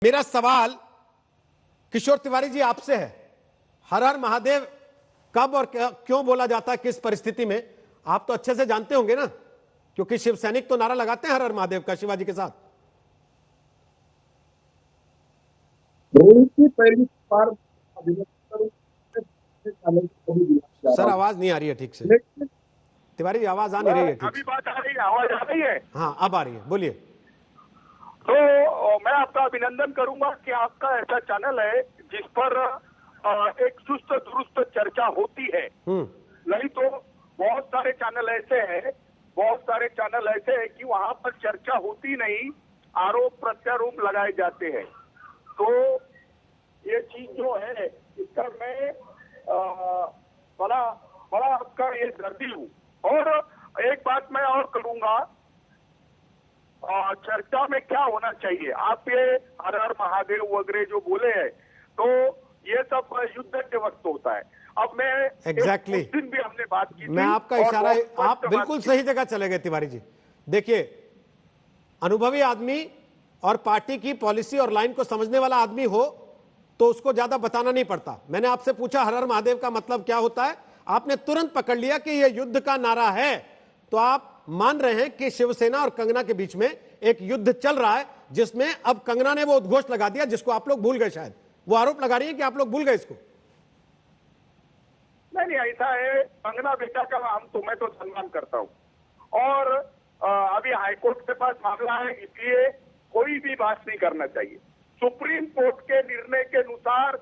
मेरा सवाल किशोर तिवारी जी आपसे है। हर हर महादेव कब और क्यों बोला जाता है, किस परिस्थिति में, आप तो अच्छे से जानते होंगे ना, क्योंकि शिव सैनिक तो नारा लगाते हैं हर हर महादेव का शिवाजी के साथ। पहली बार सर आवाज नहीं आ रही है ठीक से, तिवारी जी आवाज आ नहीं रही है ठीक अभी बात आ रही है, आवाज आ रही है? हाँ अब आ रही है, बोलिए। तो मैं आपका अभिनंदन करूंगा कि आपका ऐसा चैनल है जिस पर एक चुस्त दुरुस्त चर्चा होती है। नहीं तो बहुत सारे चैनल ऐसे हैं कि वहां पर चर्चा होती नहीं, आरोप प्रत्यारोप लगाए जाते हैं। तो ये चीज जो है इसका मैं बड़ा आपका ये दर्दी हूँ। और एक बात मैं और करूंगा, चर्चा में क्या होना चाहिए, आप ये हर हर महादेव वगैरह जो बोले हैं, तो ये सब युद्ध के वक्त होता है। अब मैं एग्जैक्टली दिन भी हमने बात की थी, मैं आपका इशारा, आप बिल्कुल सही जगह चले गए तिवारी जी। देखिए, अनुभवी आदमी और पार्टी की पॉलिसी और लाइन को समझने वाला आदमी हो तो उसको ज्यादा बताना नहीं पड़ता। मैंने आपसे पूछा हर हर महादेव का मतलब क्या होता है, आपने तुरंत पकड़ लिया कि यह युद्ध का नारा है। तो आप मान रहे हैं कि शिवसेना और कंगना के बीच में एक युद्ध चल रहा है, जिसमें अब कंगना ने वो उद्घोष लगा दिया जिसको आप लोग भूल गए। शायद वो आरोप लगा रही है कि आप लोग भूल गए इसको। नहीं, ऐसा है, कंगना बेटा का मैं तो सम्मान करता हूँ। और अभी हाईकोर्ट के पास मामला है, इसलिए कोई भी बात नहीं करना चाहिए। सुप्रीम कोर्ट के निर्णय के अनुसार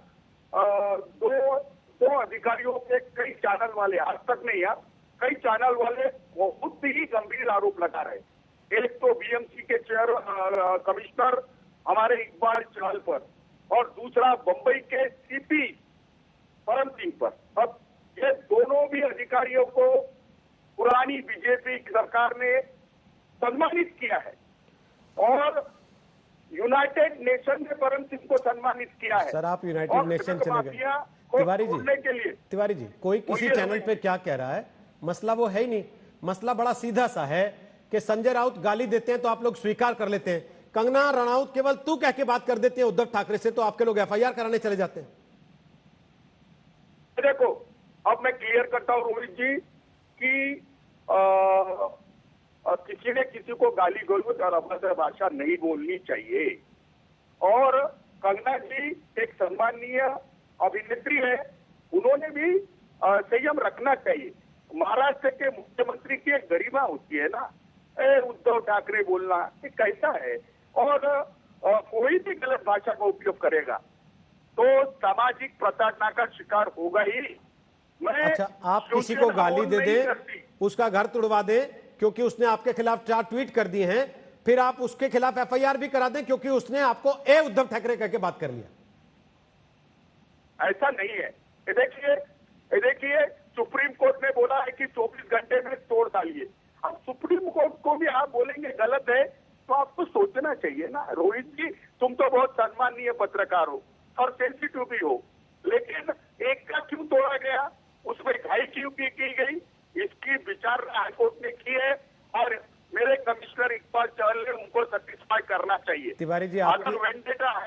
दो अधिकारियों के कई चैनल वाले, आज तक नहीं है, कई चैनल वाले बहुत ही गंभीर आरोप लगा रहे। एक तो बीएमसी के चेयर कमिश्नर हमारे इकबाल चहल पर, और दूसरा बंबई के सीपी परम सिंह पर। अब ये दोनों भी अधिकारियों को पुरानी बीजेपी सरकार ने सम्मानित किया है, और यूनाइटेड नेशन ने परम सिंह को सम्मानित किया है। सर आप यूनाइटेड नेशन चले गए तिवारी जी, कोई किसी चैनल पे क्या कह रहा है, मसला वो है ही नहीं। मसला बड़ा सीधा सा है कि संजय राउत गाली देते हैं तो आप लोग स्वीकार कर लेते हैं, कंगना रनौत केवल तू कह के बात कर देते हैं उद्धव ठाकरे से, तो आपके लोग एफआईआर कराने चले जाते हैं। देखो, अब मैं क्लियर करता हूं रोहित जी कि किसी ने किसी को गाली गलौज और अभद्र भाषा नहीं बोलनी चाहिए। और कंगना जी एक सम्मानीय अभिनेत्री है, उन्होंने भी संयम रखना चाहिए। महाराष्ट्र के मुख्यमंत्री की एक गरिमा होती है ना, उद्धव ठाकरे बोलना ये कैसा है। और कोई भी गलत भाषा का उपयोग करेगा तो सामाजिक प्रताड़ना का शिकार होगा ही। अच्छा, आप किसी को गाली दे दे, उसका घर तुड़वा दे क्योंकि उसने आपके खिलाफ 4 ट्वीट कर दिए हैं, फिर आप उसके खिलाफ एफआईआर भी करा दें क्योंकि उसने आपको उद्धव ठाकरे कह के बात कर लिया। ऐसा नहीं है। देखिए सुप्रीम कोर्ट ने बोला है कि 24 घंटे में तोड़ डालिए। अब सुप्रीम कोर्ट को भी आप बोलेंगे गलत है, तो आपको सोचना चाहिए ना। रोहित जी, तुम तो बहुत सम्मानीय पत्रकार हो और सेंसिटिव भी हो, लेकिन एक का क्यों तोड़ा गया, उसमें घाई क्यों की गई, इसकी विचार हाईकोर्ट ने की है, और मेरे कमिश्नर इकबाल चहल ने उनको सेटिस्फाई करना चाहिए। तिवारी जी,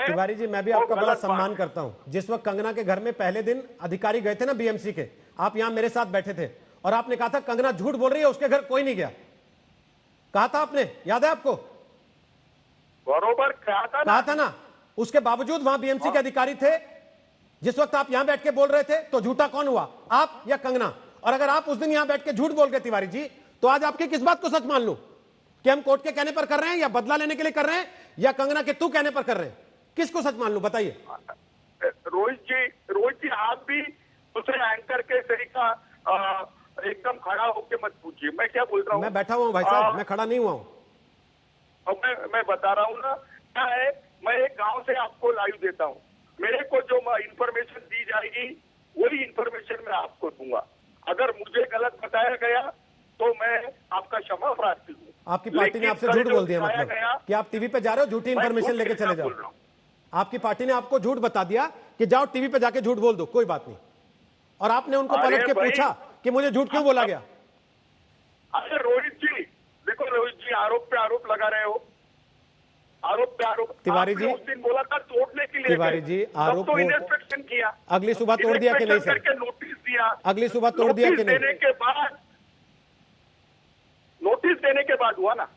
तिवारी जी, मैं भी आपका बड़ा सम्मान करता हूं। जिस वक्त कंगना के घर में पहले दिन अधिकारी गए थे ना बीएमसी के, आप यहां मेरे साथ बैठे थे और आपने कहा था कंगना झूठ बोल रही है, उसके घर कोई नहीं गया, कहा था आपने, याद है आपको? बरोबर कहा था ना। उसके बावजूद वहां बीएमसी के अधिकारी थे। जिस वक्त आप यहां बैठ के बोल रहे थे तो झूठा कौन हुआ, आप या कंगना? और अगर आप उस दिन यहां बैठ के झूठ बोल गए तिवारी जी, तो आज आपकी किस बात को सच मान लूं कि हम कोर्ट के कहने पर कर रहे हैं, या बदला लेने के लिए कर रहे हैं, या कंगना के तू कहने पर कर रहे हैं? किसको सच मान लूं, बताइए। रोहित जी, आप भी दूसरे एंकर के तरीका एकदम खड़ा होकर मत पूछिए। मैं क्या बोल रहा हूँ, मैं बैठा हुआ हूं भाई साहब, मैं खड़ा नहीं हुआ हूं। मैं बता रहा हूँ ना क्या है, मैं एक गांव से आपको लाइव देता हूँ। मेरे को जो इंफॉर्मेशन दी जाएगी वही इंफॉर्मेशन मैं आपको दूंगा। अगर मुझे गलत बताया गया तो मैं आपका क्षमा प्रार्थी हूँ। आपकी पार्टी ने आपसे झूठ बोल दिया, मतलब कि आप टीवी पे जा रहे हो, झूठी इंफॉर्मेशन लेके चले जाओ। आपकी पार्टी ने आपको झूठ बता दिया कि जाओ टीवी पे जाके झूठ बोल दो, कोई बात नहीं। और आपने उनको पलट के पूछा कि मुझे झूठ क्यों बोला गया? अरे रोहित जी, देखो रोहित जी, आरोप पे आरोप लगा रहे हो। आरोप पे आरोप। तिवारी जी, आपने उस दिन बोला था तोड़ने के लिए, तिवारी जी, आरोप तो वो इन्वेस्टिगेशन किया, अगली सुबह तोड़ दिया कि नहीं सर? करके नोटिस दिया, अगली सुबह तोड़ दिया कि नहीं? नोटिस देने के बाद हुआ ना।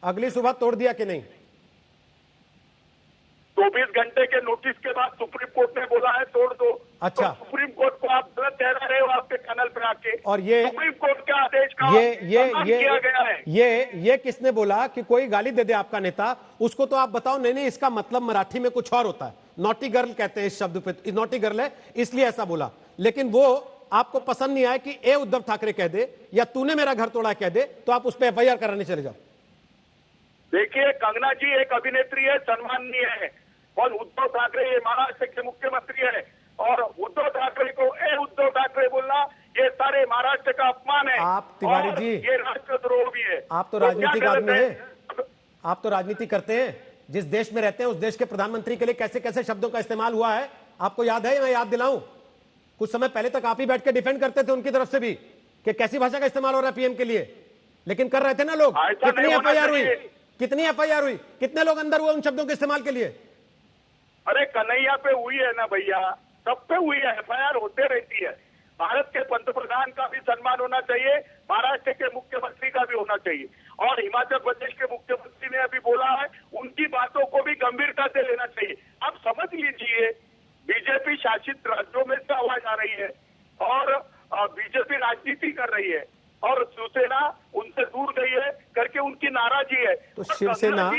अगली सुबह तोड़ दिया कि नहीं? 24 घंटे के नोटिस के बाद सुप्रीम कोर्ट ने बोला है तोड़ दो। अच्छा। तो सुप्रीम कोर्ट को आप गलत ठहरा रहे हो आपके चैनल पे आके। और ये सुप्रीम कोर्ट के आदेश का सम्मान किया गया है। ये किसने बोला कि कोई गाली दे दे आपका नेता, उसको तो आप बताओ। नहीं नहीं, इसका मतलब मराठी में कुछ और होता है, नॉटी गर्ल कहते हैं इस शब्द पे, नॉटी गर्ल है इसलिए ऐसा बोला। लेकिन वो आपको पसंद नहीं आया कि ए उद्धव ठाकरे कह दे या तूने मेरा घर तोड़ा कह दे, तो आप उस पर एफआईआर कराने चले जाओ। देखिए, कंगना जी एक अभिनेत्री है, सम्माननीय है, और उद्धव ठाकरे ये महाराष्ट्र के मुख्यमंत्री है, और उद्धव ठाकरे को ए उद्धव ठाकरे बोलना ये सारे महाराष्ट्र का अपमान है। आप तिवारी जी, ये राष्ट्रद्रोह भी है। आप तो राजनीतिक आदमी हैं, आप तो राजनीति करते हैं। जिस देश में रहते हैं उस देश के प्रधानमंत्री के लिए कैसे कैसे शब्दों का इस्तेमाल हुआ है आपको याद है? मैं याद दिलाऊं, कुछ समय पहले तक आप ही बैठ के डिफेंड करते थे उनकी तरफ से भी कि कैसी भाषा का इस्तेमाल हो रहा है पीएम के लिए, लेकिन कर रहे थे ना लोग। कितनी एफआईआर हुई, कितनी एफआईआर हुई, कितने लोग अंदर हुए उन शब्दों के इस्तेमाल के लिए? अरे कन्हैया पे हुई है ना भैया, सब पे हुई है, एफआईआर होते रहती है। भारत के पंतप्रधान का भी सम्मान होना चाहिए, महाराष्ट्र के मुख्यमंत्री का भी होना चाहिए, और हिमाचल प्रदेश के मुख्यमंत्री ने अभी बोला है, उनकी बातों को भी गंभीरता से लेना चाहिए। अब समझ लीजिए, बीजेपी शासित राज्यों में से आवाज आ रही है और बीजेपी राजनीति कर रही है, और शिवसेना उनसे दूर गई है करके उनकी नाराजगी है। तो शिवसेना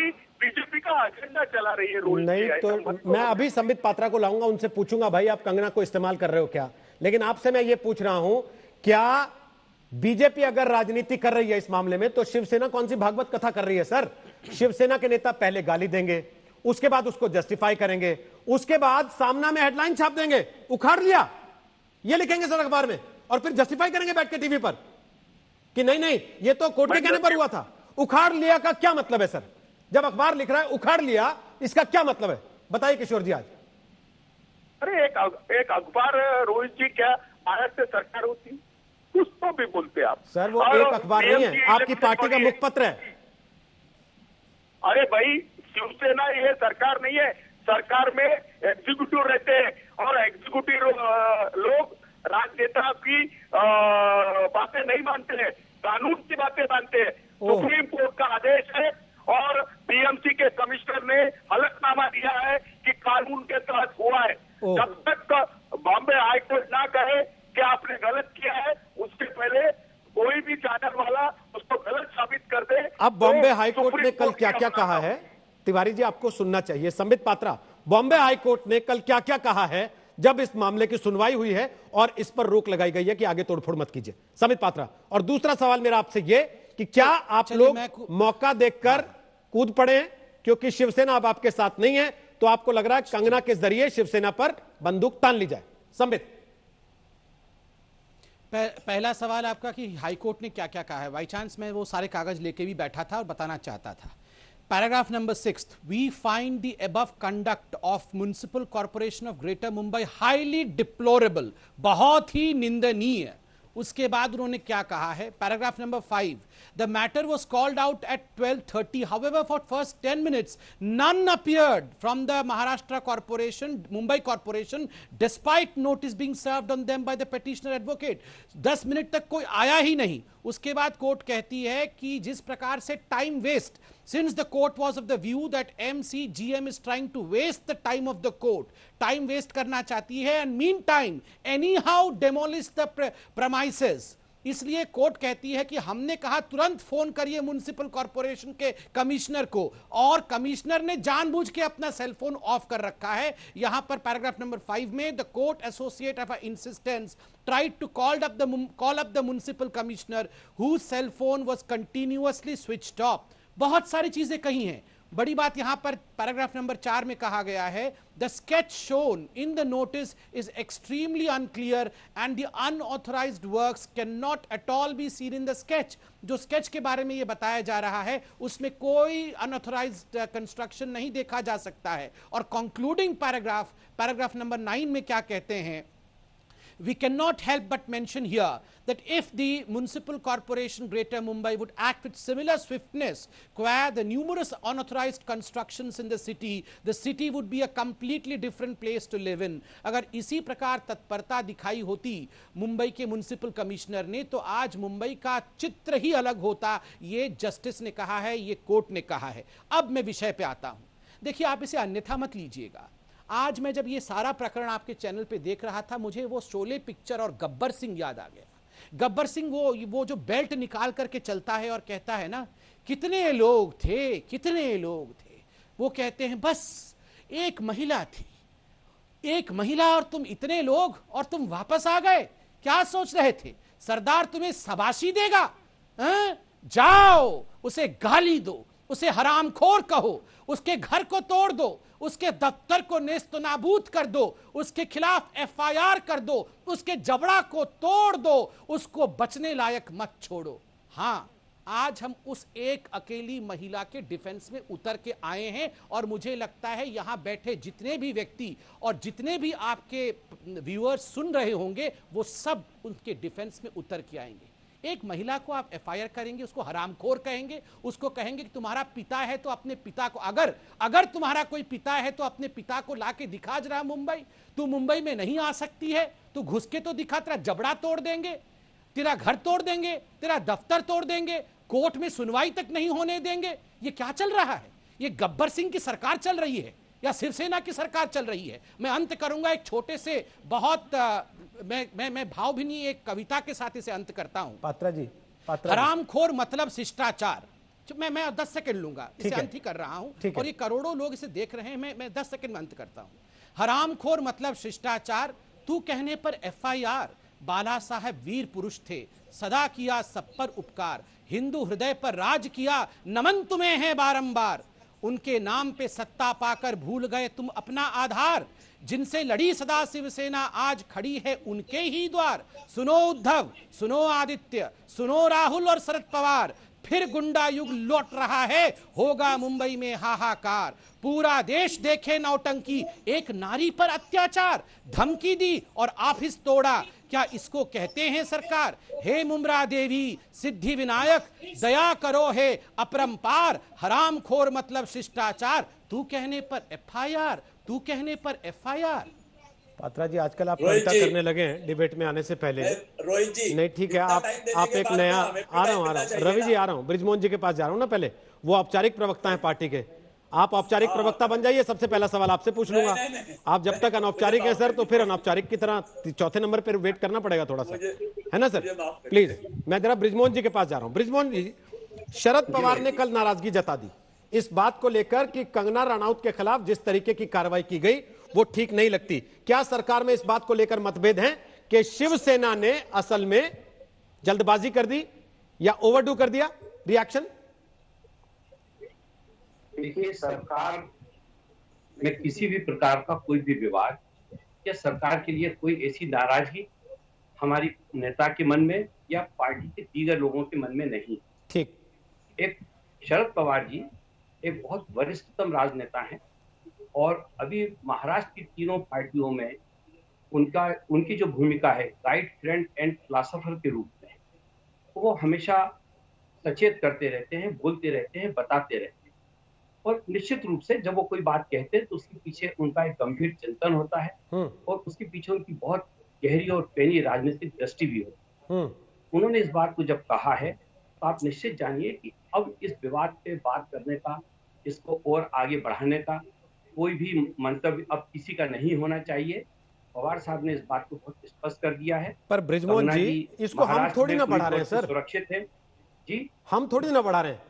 बीजेपी का एजेंडा चला रही है। नहीं तो मैं अभी संबित पात्रा को लाऊंगा, उनसे पूछूंगा भाई आप कंगना को इस्तेमाल कर रहे हो क्या, लेकिन आपसे मैं ये पूछ रहा हूं, क्या बीजेपी अगर राजनीति कर रही है इस मामले में तो शिवसेना कौन सी भागवत कथा कर रही है? सर, शिवसेना के नेता पहले गाली देंगे, उसके बाद उसको जस्टिफाई करेंगे, उसके बाद सामना में हेडलाइन छाप देंगे, उखाड़ लिया ये लिखेंगे सर अखबार में, और फिर जस्टिफाई करेंगे बैठ के टीवी पर कि नहीं नहीं ये तो कोर्ट के कहने पर हुआ था। उखाड़ लिया का क्या मतलब है सर? जब अखबार लिख रहा है उखाड़ लिया, इसका क्या मतलब है बताइए किशोर जी आज? अरे एक अखबार, रोहित जी, क्या महाराष्ट्र सरकार होती? कुछ तो भी बोलते आप सर, वो एक अखबार नहीं है, आपकी पार्टी का मुखपत्र है। अरे भाई, शिवसेना ये सरकार नहीं है, सरकार में एग्जीक्यूटिव रहते हैं, और एग्जीक्यूटिव लोग राजनेता की बातें नहीं मानते हैं, कानून की बातें मानते हैं। सुप्रीम कोर्ट का आदेश है और बीएमसी के कमिश्नर ने हलफनामा दिया है कि कानून के तहत हुआ है। जब तक बॉम्बे हाईकोर्ट ना कहे कि आपने गलत किया है, उसके पहले कोई भी चैनल वाला उसको गलत साबित कर दे। अब बॉम्बे हाईकोर्ट ने कल क्या क्या कहा है तिवारी जी, आपको सुनना चाहिए। संबित पात्रा, बॉम्बे हाईकोर्ट ने कल क्या क्या कहा है जब इस मामले की सुनवाई हुई है और इस पर रोक लगाई गई है कि आगे तोड़फोड़ मत कीजिए, संबित पात्रा। और दूसरा सवाल मेरा आपसे यह कि क्या आप लोग मौका देखकर कूद पड़े हैं, क्योंकि शिवसेना अब आपके साथ नहीं है, तो आपको लग रहा है कंगना के जरिए शिवसेना पर बंदूक तान ली जाए? संबित, पहला सवाल आपका कि हाईकोर्ट ने क्या क्या कहा है। बाई चांस मैं वो सारे कागज लेके भी बैठा था और बताना चाहता था। Paragraph number 6, we find the above conduct of municipal corporation of Greater Mumbai highly deplorable, बहुत ही निंदनीय। उसके बाद उन्होंने क्या कहा है, paragraph number 5, the matter was called out at 12:30, however for first 10 minutes none appeared from the Maharashtra Corporation, Mumbai Corporation, despite notice being served on them by the petitioner advocate। 10 minute तक कोई आया ही नहीं। उसके बाद court कहती है कि जिस प्रकार से time waste, since the court was of the view that MCGM is trying to waste the time of the court, time waste करना चाहती है, and meantime anyhow demolish the premises, इसलिए कोर्ट कहती है कि हमने कहा तुरंत फोन करिए म्युनिसिपल कॉर्पोरेशन के कमिश्नर को, और कमिश्नर ने जानबूझ के अपना सेल फोन ऑफ कर रखा है। यहां पर पैराग्राफ नंबर 5 में, the court associate of insistence tried to call up the municipal commissioner whose cell phone was continuously switched off। बहुत सारी चीजें कही हैं। बड़ी बात यहां पर पैराग्राफ नंबर 4 में कहा गया है, the sketch shown in the notice is extremely unclear and the unauthorised works can not at all be seen in the sketch. जो स्केच के बारे में यह बताया जा रहा है उसमें कोई अनऑथराइज्ड कंस्ट्रक्शन नहीं देखा जा सकता है। और कंक्लूडिंग पैराग्राफ नंबर 9 में क्या कहते हैं, we cannot help but mention here that if the Municipal Corporation Greater Mumbai would act with similar swiftness, qua the numerous unauthorized constructions in the city would be a completely different place to live in. अगर इसी प्रकार तत्परता दिखाई होती मुंबई के municipal commissioner ने तो आज मुंबई का चित्र ही अलग होता। ये जस्टिस ने कहा है, ये कोर्ट ने कहा है। अब मैं विषय पे आता हूं। देखिए, आप इसे अन्यथा मत लीजिएगा। आज मैं जब ये सारा प्रकरण आपके चैनल पे देख रहा था, मुझे वो शोले पिक्चर और गब्बर सिंह याद आ गया। गब्बर सिंह वो जो बेल्ट निकाल करके चलता है और कहता है ना, कितने लोग थे, कितने लोग थे। वो कहते हैं बस एक महिला थी, एक महिला और तुम इतने लोग, और तुम वापस आ गए। क्या सोच रहे थे सरदार तुम्हें शाबाशी देगा? जाओ उसे गाली दो, उसे हरामखोर कहो, उसके घर को तोड़ दो, उसके दफ्तर को नेस्त नाबूद कर दो, उसके खिलाफ एफआईआर कर दो, उसके जबड़ा को तोड़ दो, उसको बचने लायक मत छोड़ो। हां, आज हम उस एक अकेली महिला के डिफेंस में उतर के आए हैं और मुझे लगता है यहां बैठे जितने भी व्यक्ति और जितने भी आपके व्यूअर्स सुन रहे होंगे वो सब उनके डिफेंस में उतर के आएंगे। एक महिला को आप एफआईआर करेंगे, उसको हरामखोर कहेंगे, उसको कहेंगे कि तुम्हारा पिता है तो अपने पिता को, अगर तुम्हारा कोई पिता है तो अपने पिता को लाके दिखा जरा मुंबई। तू मुंबई में नहीं आ सकती है, तू घुस के तो दिखा, तेरा जबड़ा तोड़ देंगे, तेरा घर तोड़ देंगे, तेरा दफ्तर तोड़ देंगे, कोर्ट में सुनवाई तक नहीं होने देंगे। ये क्या चल रहा है? ये गब्बर सिंह की सरकार चल रही है या शिवसेना की सरकार चल रही है? मैं अंत करूंगा एक छोटे से बहुत मैं भावभीनी एक कविता के साथ इसे अंत करता हूं। पात्रा जी, हरामखोर मतलब शिष्टाचार। मैं 10 सेकंड लूंगा, इसे अंत ही कर रहा हूं और ये करोड़ों लोग इसे देख रहे हैं। मैं 10 सेकंड में अंत करता हूं। हरामखोर मतलब शिष्टाचार, तू कहने पर एफआईआर। बाला साहब वीर पुरुष थे, सदा किया सब पर उपकार, हिंदू हृदय पर राज किया, नमन तुम्हें है बारंबार। उनके नाम पे सत्ता पाकर भूल गए तुम अपना आधार, जिनसे लड़ी सदा शिवसेना आज खड़ी है उनके ही द्वार। सुनो उद्धव, सुनो आदित्य, सुनो राहुल और शरद पवार, फिर गुंडा युग लौट रहा है, होगा मुंबई में हाहाकार। पूरा देश देखे नौटंकी, एक नारी पर अत्याचार, धमकी दी और ऑफिस तोड़ा, क्या इसको कहते हैं सरकार? हे मुमरा देवी सिद्धि विनायक, दया करो हे अपरंपार। हरामखोर मतलब शिष्टाचार, तू कहने पर एफआईआर, तू कहने पर एफआईआर। पात्रा जी, आजकल आप कविता करने लगे हैं डिबेट में आने से पहले। रोहित जी नहीं, ठीक है, आप एक नया, आ रहा हूँ रवि जी, आ रहा हूँ, बृजमोहन जी के पास जा रहा हूँ ना। पहले वो औपचारिक प्रवक्ता है पार्टी के, आप औपचारिक प्रवक्ता बन जाइए। सबसे पहला सवाल आपसे पूछ लूंगा। आप जब तक अनौपचारिक है सर, तो फिर अनौपचारिक की तरह चौथे नंबर पर वेट करना पड़ेगा थोड़ा सा, है ना सर? प्लीज, मैं जरा बृजमोहन जी के पास जा रहा हूँ। बृजमोहन जी, शरद पवार ने कल नाराजगी जता दी इस बात को लेकर कि कंगना रनौत के खिलाफ जिस तरीके की कार्रवाई की गई वो ठीक नहीं लगती। क्या सरकार में इस बात को लेकर मतभेद हैं कि शिवसेना ने असल में जल्दबाजी कर दी या ओवरडू कर दिया? रिएक्शन? देखिए, सरकार में किसी भी प्रकार का कोई भी विवाद या सरकार के लिए कोई ऐसी नाराजगी हमारी नेता के मन में या पार्टी के दीगर लोगों के मन में नहीं। ठीक। एक शरद पवार जी एक बहुत वरिष्ठतम राजनेता हैं और अभी महाराष्ट्र की तीनों पार्टियों में उनकी जो भूमिका है गाइड, फ्रेंड एंड फिलोसोफर के रूप में, वो हमेशा सचेत करते रहते हैं, बोलते रहते हैं, बताते रहते हैं। और निश्चित रूप से जब वो कोई बात कहते हैं तो उसके पीछे उनका एक गंभीर चिंतन होता है और उसके पीछे उनकी बहुत गहरी और पैनी राजनीतिक दृष्टि भी होती है। उन्होंने इस बात को जब कहा है तो आप निश्चित जानिए कि अब इस विवाद पे बात करने का, इसको और आगे बढ़ाने का कोई भी मंतव्य अब किसी का नहीं होना चाहिए। पवार साहब ने इस बात को बहुत स्पष्ट कर दिया है। पर बृजमोहन जी, इसको हम थोड़ी ना बढ़ा रहे हैं सर, सुरक्षित है जी, हम थोड़ी ना बढ़ा रहे हैं,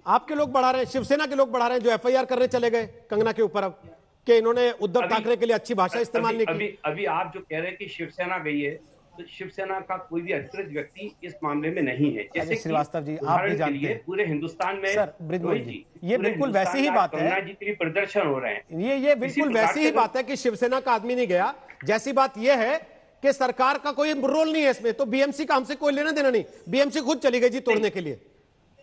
आपके लोग बढ़ा रहे हैं, शिवसेना के लोग बढ़ा रहे हैं जो एफआईआर करने चले गए कंगना के ऊपर अब कि इन्होंने उद्धव ठाकरे के लिए अच्छी भाषा इस्तेमाल नहीं की। अभी आप जो कह रहे हैं कि शिवसेना गई है, तो शिवसेना का कोई भी अधिकृत व्यक्ति इस मामले में नहीं है। जैसे श्रीवास्तव जी, आप भी जानते हैं पूरे हिंदुस्तान में सर, बृजमोहन जी, ये बिल्कुल वैसी ही बात है, जी के लिए प्रदर्शन हो रहे हैं। ये बिल्कुल वैसी ही बात है कि शिवसेना का आदमी नहीं गया, जैसी बात यह है कि सरकार का कोई रोल नहीं है इसमें, तो बीएमसी का हमसे कोई लेना देना नहीं, बीएमसी खुद चली गई जी तोड़ने के लिए।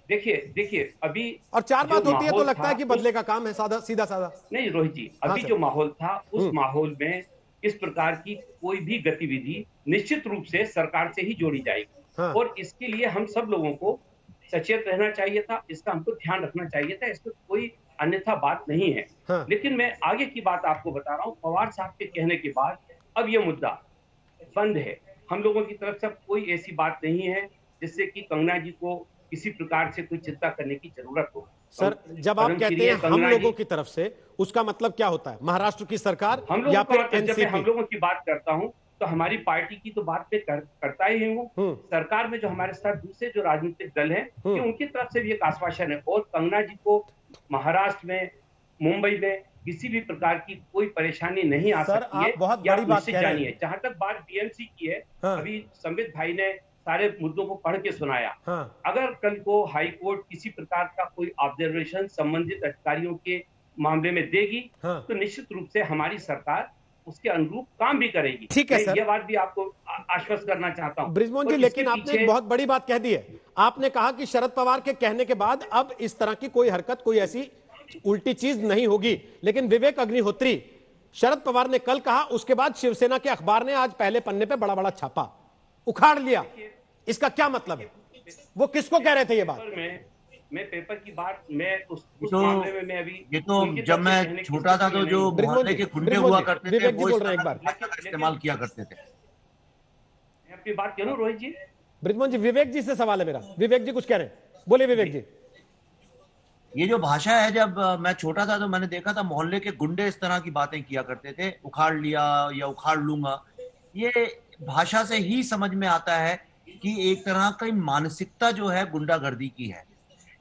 देखिए अभी और चार बात होती है तो लगता है कि बदले का काम है, सादा सीधा सादा। नहीं रोहित जी, अभी जो माहौल था उस माहौल में इस प्रकार की कोई भी गतिविधि निश्चित रूप से सरकार से ही जोड़ी जाएगी। हाँ। और इसके लिए हम सब लोगों को सचेत रहना चाहिए था, इसका हमको ध्यान रखना चाहिए था, इसमें कोई अन्यथा बात नहीं है। हाँ। लेकिन मैं आगे की बात आपको बता रहा हूँ, पवार साहब के कहने के बाद अब ये मुद्दा बंद है। हम लोगों की तरफ से कोई ऐसी बात नहीं है जिससे कि कंगना जी को किसी प्रकार से कोई चिंता करने की जरूरत हो। सर, जब आप कहते हैं हम लोगों की तरफ से, उसका मतलब क्या होता है? महाराष्ट्र की सरकार हम या लोगों फिर जब मैं हम एनसीपी? लोगों की बात करता हूं तो हमारी पार्टी की तो बात मैं करता ही हूँ। सरकार में जो हमारे साथ दूसरे जो राजनीतिक दल हैं, ये उनकी तरफ से भी एक आश्वासन है। और कंगना जी को महाराष्ट्र में, मुंबई में किसी भी प्रकार की कोई परेशानी नहीं आ सकती है। बहुत बड़ी बात कह रहे हैं। जहां तक बात बीएमसी की है, हाँ। अभी संबित भाई ने सारे मुद्दों को पढ़ के सुनाया। हाँ। अगर कल को हाई कोर्ट किसी प्रकार का कोई ऑब्जर्वेशन संबंधित अधिकारियों के मामले में देगी, हाँ। तो निश्चित रूप से हमारी सरकार उसके अनुरूप काम भी करेगी। ठीक है सर, यह बात भी आपको आश्वस्त करना चाहता हूं बृजमोहन जी, लेकिन आपने एक बहुत बड़ी बात कह दी है। आपने कहा कि शरद पवार के कहने के बाद अब इस तरह की कोई हरकत, कोई ऐसी उल्टी चीज नहीं होगी। लेकिन विवेक अग्निहोत्री, शरद पवार ने कल कहा, उसके बाद शिवसेना के अखबार ने आज पहले पन्ने पे बड़ा बड़ा छापा, उखाड़ लिया। इसका क्या मतलब है? वो किसको कह रहे थे ये बात? मैं पेपर की बात, मैं उस तो मामले में मैं अभी, ये तो जब मैं छोटा था तो जो मोहल्ले के गुंडे हुआ करते थे वो इस तरह की भाषा का इस्तेमाल किया करते थे। मैं अपनी बात करूं रोहित जी? बृजमोहन जी, विवेक जी से सवाल है मेरा। विवेक जी कुछ कह रहे हैं, बोले विवेक जी। ये जो भाषा है, जब मैं छोटा था तो मैंने देखा था मोहल्ले के गुंडे इस तरह की बातें किया करते थे, उखाड़ लिया या उखाड़ लूंगा। ये भाषा से ही समझ में आता है कि एक तरह की मानसिकता जो है गुंडागर्दी की है।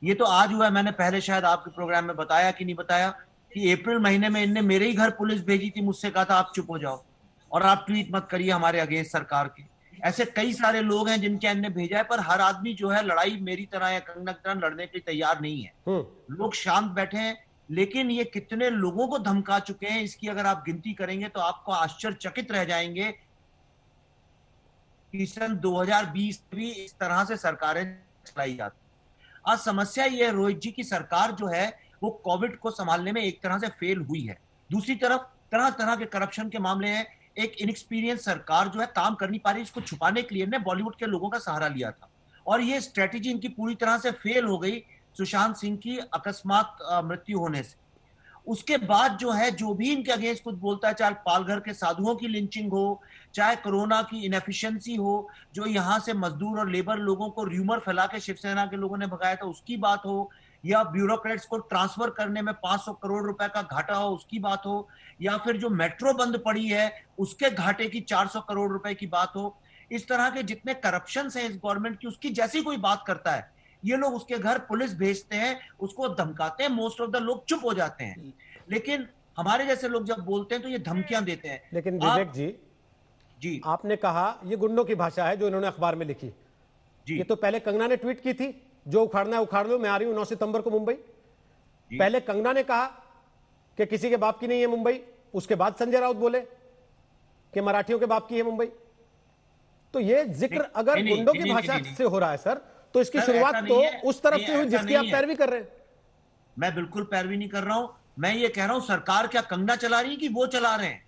ये तो आज हुआ है, मैंने पहले शायद आपके प्रोग्राम में बताया कि नहीं बताया कि अप्रैल महीने में इनने मेरे ही घर पुलिस भेजी थी, मुझसे कहा था आप चुप हो जाओ और आप ट्वीट मत करिए हमारे अगेंस्ट सरकार के। ऐसे कई सारे लोग हैं जिनके इनने भेजा है, पर हर आदमी जो है लड़ाई मेरी तरह या कंगना की तरह लड़ने के लिए तैयार नहीं है। लोग शांत बैठे हैं, लेकिन ये कितने लोगों को धमका चुके हैं इसकी अगर आप गिनती करेंगे तो आपको आश्चर्यचकित रह जाएंगे कि सन 2020 भी इस तरह से सरकारें चलाई जाती। आज समस्या यह है रोहित जी की सरकार जो है वो कोविड को संभालने में एक तरह से फेल हुई है। दूसरी तरफ तरह तरह के करप्शन के मामले हैं। एक इनएक्सपीरियंस सरकार जो है काम कर नहीं पा रही, इसको छुपाने के लिए ने बॉलीवुड के लोगों का सहारा लिया था और ये स्ट्रेटेजी इनकी पूरी तरह से फेल हो गई सुशांत सिंह की अकस्मात मृत्यु होने से। उसके बाद जो है, जो भी इनके अगेंस्ट कुछ बोलता है, चाहे पालघर के साधुओं की लिंचिंग हो, चाहे कोरोना की इनएफिशिएंसी हो, जो यहां से मजदूर और लेबर लोगों को र्यूमर फैला के शिवसेना के लोगों ने भगाया था उसकी बात हो, या ब्यूरोक्रेट्स को ट्रांसफर करने में 500 करोड़ रुपए का घाटा हो उसकी बात हो, या फिर जो मेट्रो बंद पड़ी है उसके घाटे की 400 करोड़ रुपए की बात हो, इस तरह के जितने करप्शन है इस गवर्नमेंट की, उसकी जैसी कोई बात करता है ये लोग उसके घर पुलिस भेजते हैं, उसको धमकाते हैं, मोस्ट ऑफ द लोग चुप हो जाते हैं। लेकिन हमारे जैसे लोग जब बोलते हैं तो ये धमकियां देते हैं। लेकिन विवेक जी, आपने कहा ये गुंडों की भाषा है जो इन्होंने अखबार में लिखी जी। ये तो पहले कंगना ने ट्वीट की थी, जो उखाड़ना है उखाड़ लो, मैं आ रही हूं 9 सितंबर को मुंबई। पहले कंगना ने कहा कि किसी के बाप की नहीं है मुंबई, उसके बाद संजय राउत बोले कि मराठियों के बाप की है मुंबई। तो ये जिक्र अगर गुंडों की भाषा से हो रहा है सर, तो इसकी शुरुआत तो उस तरफ से हुई जिसकी आप पैरवी कर रहे हैं। मैं बिल्कुल पैरवी नहीं कर रहा हूं, मैं ये कह रहा हूं सरकार क्या कंगना चला रही है कि वो चला रहे हैं।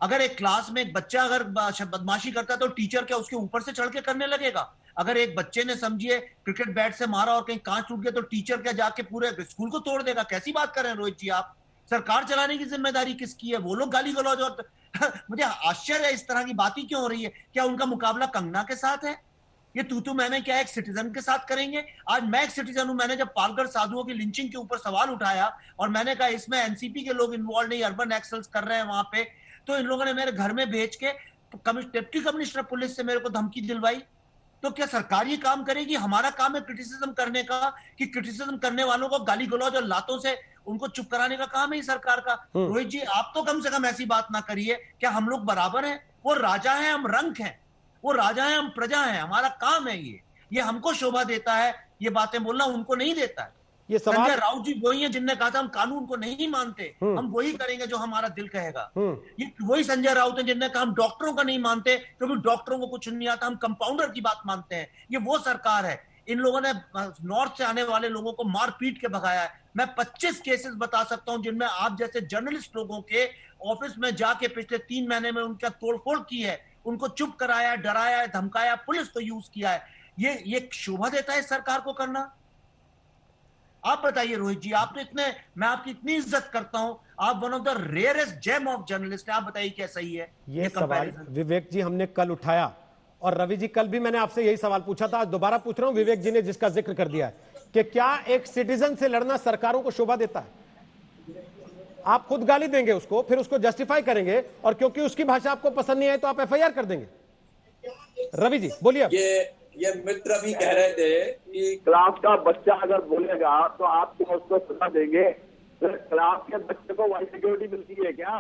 अगर एक क्लास में एक बच्चा अगर बदमाशी करता है तो टीचर क्या उसके ऊपर से चढ़ के करने लगेगा? अगर एक बच्चे ने समझिए क्रिकेट बैट से मारा और कहीं कांच टूट गया तो टीचर क्या जाके पूरे स्कूल को तोड़ देगा? कैसी बात कर रहे हैं रोहित जी आप? सरकार चलाने की जिम्मेदारी किसकी है? वो लोग गाली गलौज और मुझे आश्चर्य है इस तरह की बात ही क्यों हो रही है। क्या उनका मुकाबला कंगना के साथ है? ये तू मैं क्या एक सिटीजन के साथ करेंगे? आज मैं एक सिटीजन हूं, मैंने जब पालघर साधुओं की लिंचिंग के ऊपर सवाल उठाया और मैंने कहा इसमें एनसीपी के लोग इन्वॉल्व नहीं, अर्बन एक्सेल्स कर रहे हैं वहां पे, तो इन लोगों ने मेरे घर में भेज के डिप्टी कमिश्नर पुलिस से मेरे को धमकी दिलवाई। तो क्या सरकार ये काम करेगी? हमारा काम है क्रिटिसिज्म करने का, कि क्रिटिसिज्म करने वालों को गाली गलौज और लातों से उनको चुप कराने का काम है सरकार का। रोहित जी आप तो कम से कम ऐसी बात ना करिए। क्या हम लोग बराबर हैं? वो राजा है, हम रंक हैं। वो राजा है, हम प्रजा हैं। हमारा काम है ये हमको शोभा देता है ये बातें बोलना, उनको नहीं देता है। ये संजय राउत जी वही है जिनने कहा था हम कानून को नहीं मानते, हम वही करेंगे जो हमारा दिल कहेगा। ये वही संजय राउत है जिनने कहा हम डॉक्टरों का नहीं मानते क्योंकि डॉक्टरों को कुछ नहीं आता, हम कंपाउंडर की बात मानते हैं। ये वो सरकार है। इन लोगों ने नॉर्थ से आने वाले लोगों को मार पीट के भगाया है। मैं 25 केसेस बता सकता हूं जिनमें आप जैसे जर्नलिस्ट लोगों के ऑफिस में जाके पिछले 3 महीने में उनका तोड़फोड़ की है, उनको चुप कराया, डराया, धमकाया, पुलिस को यूज किया है, ये शोभा देता है सरकार को करना? आप बताइए रोहित जी, आप तो इतने, मैं आपकी इतनी इज्जत करता हूं, आप one of the rarest gem of journalist है, आप बताइए क्या सही है ये सवाल विवेक जी हमने कल उठाया, और रवि जी कल भी मैंने आपसे यही सवाल पूछा था, आज दोबारा पूछ रहा हूं। विवेक जी ने जिसका जिक्र कर दिया है कि क्या एक सिटीजन से लड़ना सरकारों को शोभा देता है? आप खुद गाली देंगे उसको, फिर उसको जस्टिफाई करेंगे, और क्योंकि उसकी भाषा आपको पसंद नहीं आई तो आप एफआईआर कर देंगे। रवि जी बोलिए। ये मित्र भी कह रहे थे कि क्लास का बच्चा अगर बोलेगा तो आप क्या उसको सजा देंगे? तो क्लास के बच्चे को वाई सिक्योरिटी मिलती है क्या?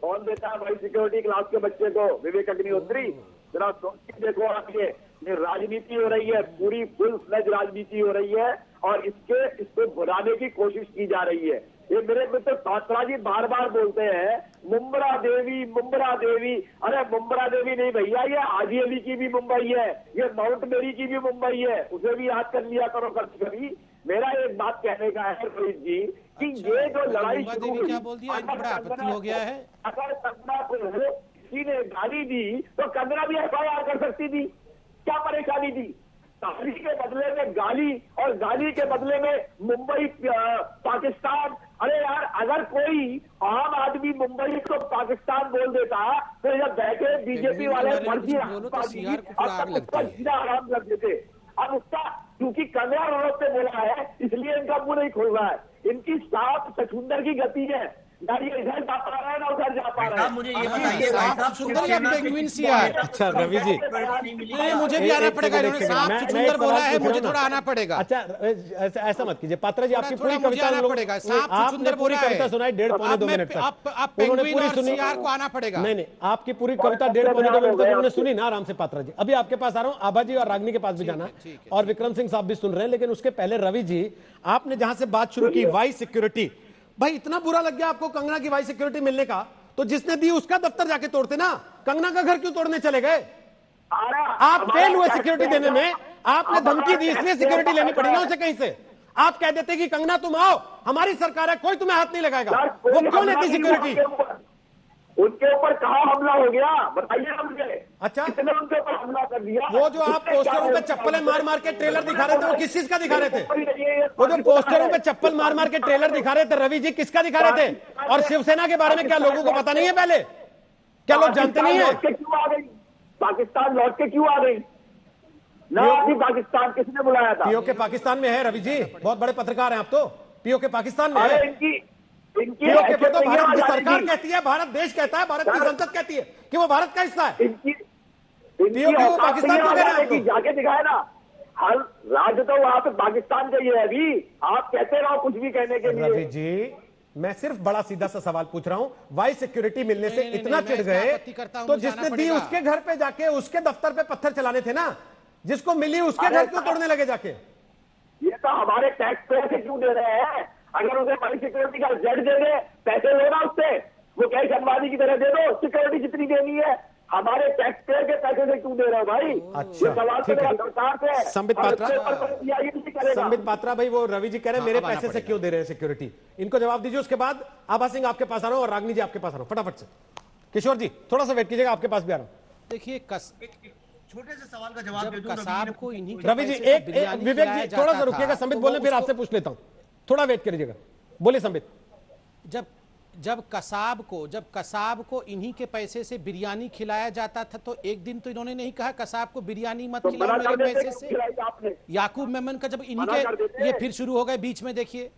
कौन देता है वाई सिक्योरिटी क्लास के बच्चे को? विवेक अग्निहोत्री, जरा सोच के देखो। आप ये राजनीति हो रही है, पूरी फुल फ्लेज राजनीति हो रही है, और इसको भुलाने की कोशिश की जा रही है। ये मेरे मित्र पात्रा जी बार बार बोलते हैं मुंब्रा देवी, मुंब्रा देवी। अरे मुंब्रा देवी नहीं भैया, ये हाजी अली की भी मुंबई है, ये माउंट मेरी की भी मुंबई है, उसे भी याद कर लिया करो कभी कभी। मेरा एक बात कहने का है रोहित जी कि ये जो लड़ाई शुरू हुई, क्या बोल दिया, आपत्ति हो गया है? अगर कंगना को किसी ने गाली दी तो कंगना भी एफआईआर कर सकती थी, क्या परेशानी थी? गाली के बदले में गाली, और गाली के बदले में मुंबई पाकिस्तान। अरे यार, अगर कोई आम आदमी मुंबई को पाकिस्तान बोल देता तो जब बैठे बीजेपी वाले फर्जी आराम कर देते। अब उसका क्योंकि कंगना रोड पे बोला है इसलिए इनका मुंह नहीं खुल रहा है। इनकी साफ सचुंदर की गति है, ना ये इधर जा पा रहा है ना उधर जा पा रहा है। मुझे ये बताइए, अच्छा रवि जी, मुझे भी आना पड़ेगा, इन्होंने साफ सुंदर बोला है, मुझे थोड़ा आना पड़ेगा। अच्छा ऐसा मत कीजिए पात्रा जी, आपकी पूरी कविता आपने पूरी कविता सुनाई 1.5-2 मिनट तक, आप पेंगुइन और सीआर को आना पड़ेगा। नहीं, आपकी पूरी कविता 1.5-2 मिनट तक उन्होंने सुनी ना आराम से। पात्रा जी अभी आपके पास आ रहा हूँ, आभा जी और रागनी के पास भी जाना, और विक्रम सिंह साहब भी सुन रहे हैं, लेकिन उसके पहले रवि जी, आपने जहां से बात शुरू की वाई सिक्योरिटी, भाई इतना बुरा लग गया आपको कंगना की वाई सिक्योरिटी मिलने का, तो जिसने दी उसका दफ्तर जाके तोड़ते ना, कंगना का घर क्यों तोड़ने चले गए? आप फेल हुए सिक्योरिटी देने में, आपने धमकी दी इसलिए सिक्योरिटी लेनी पड़ी ना उसे कहीं से। आप कह देते कि कंगना तुम आओ, हमारी सरकार है, कोई तुम्हें हाथ नहीं लगाएगा, वो क्यों लेती सिक्योरिटी? उनके ऊपर कहाँ हमला हो गया बताइए ना मुझे। अच्छा, किसने उनके ऊपर हमला कर दिया? वो जो आप पोस्टरों पे चप्पलें मार मार के ट्रेलर दिखा रहे थे, वो किस चीज का दिखा रहे थे? वो जो पोस्टरों पे चप्पल मार मार के ट्रेलर दिखा रहे थे रवि जी, किसका दिखा रहे थे? और शिवसेना के बारे में क्या लोगों को पता नहीं है? पहले क्या लोग जानते नहीं है? क्यों आ गई पाकिस्तान? लौट के क्यों आ गई ना? अभी पाकिस्तान किसने बुलाया था? पीओके पाकिस्तान में है रवि जी, बहुत बड़े पत्रकार हैं आप तो। पीओके पाकिस्तान में है, इनकी पीओके पर तो भारत की सरकार कहती है, भारत देश कहता है, भारत की संसद कहती है कि वो भारत का हिस्सा है। पीओके वो पाकिस्तान को कह रहे हैं, जाके दिखाए ना। हर राज्य तो वहां पे पाकिस्तान का ही है। अभी आप कहते रहो कुछ भी कहने के लिए। रवि जी मैं सिर्फ बड़ा सीधा सा सवाल पूछ रहा हूं, वाई सिक्योरिटी मिलने से इतना चिढ़ गए तो जिसने दी उसके घर पे जाके, उसके दफ्तर पे पत्थर चलाने थे ना, जिसको मिली उसके घर क्यों तोड़ने लगे जाके? ये तो हमारे टैक्स पेयर से क्यों दे रहे हैं? अगर उसे वाई सिक्योरिटी का जेड दे दे, पैसे लो ना उससे, वो कैश अंबानी की तरह दे दो, सिक्योरिटी जितनी देनी है। हमारे टैक्स पेयर के पैसे से क्यों दे रहे हो भाई? अच्छा सवाल ठीक है। सरकार से। संबित पात्रा भाई, वो रवि जी कह रहे हैं मेरे पैसे से क्यों दे रहे हैं सिक्योरिटी, इनको जवाब दीजिए। उसके बाद आभा सिंह आपके पास आ रहा हूं और रागनी जी आपके पास आ रहा हूं, फटाफट से। किशोर जी थोड़ा सा वेट कीजिएगा, आपके पास भी आ रहा हूं। देखिए छोटे से सवाल का जवाब दे दूं कसाब को इन्हीं रवि जी, एक विवेक जी थोड़ा सा रुकिएगा, संबित बोलने फिर आपसे पूछ लेता हूं, थोड़ा वेट करिएगा। बोलिए संबित। जब कसाब को इन्हीं के पैसे से बिरयानी खिलाया जाता था तो एक दिन तो इन्होंने नहीं कहा कसाब को बिरयानी मत खिलाओ मेरे पैसे से? याकूब मेमन का जब इन्हीं के ये फिर शुरू हो गए बीच में, देखिए।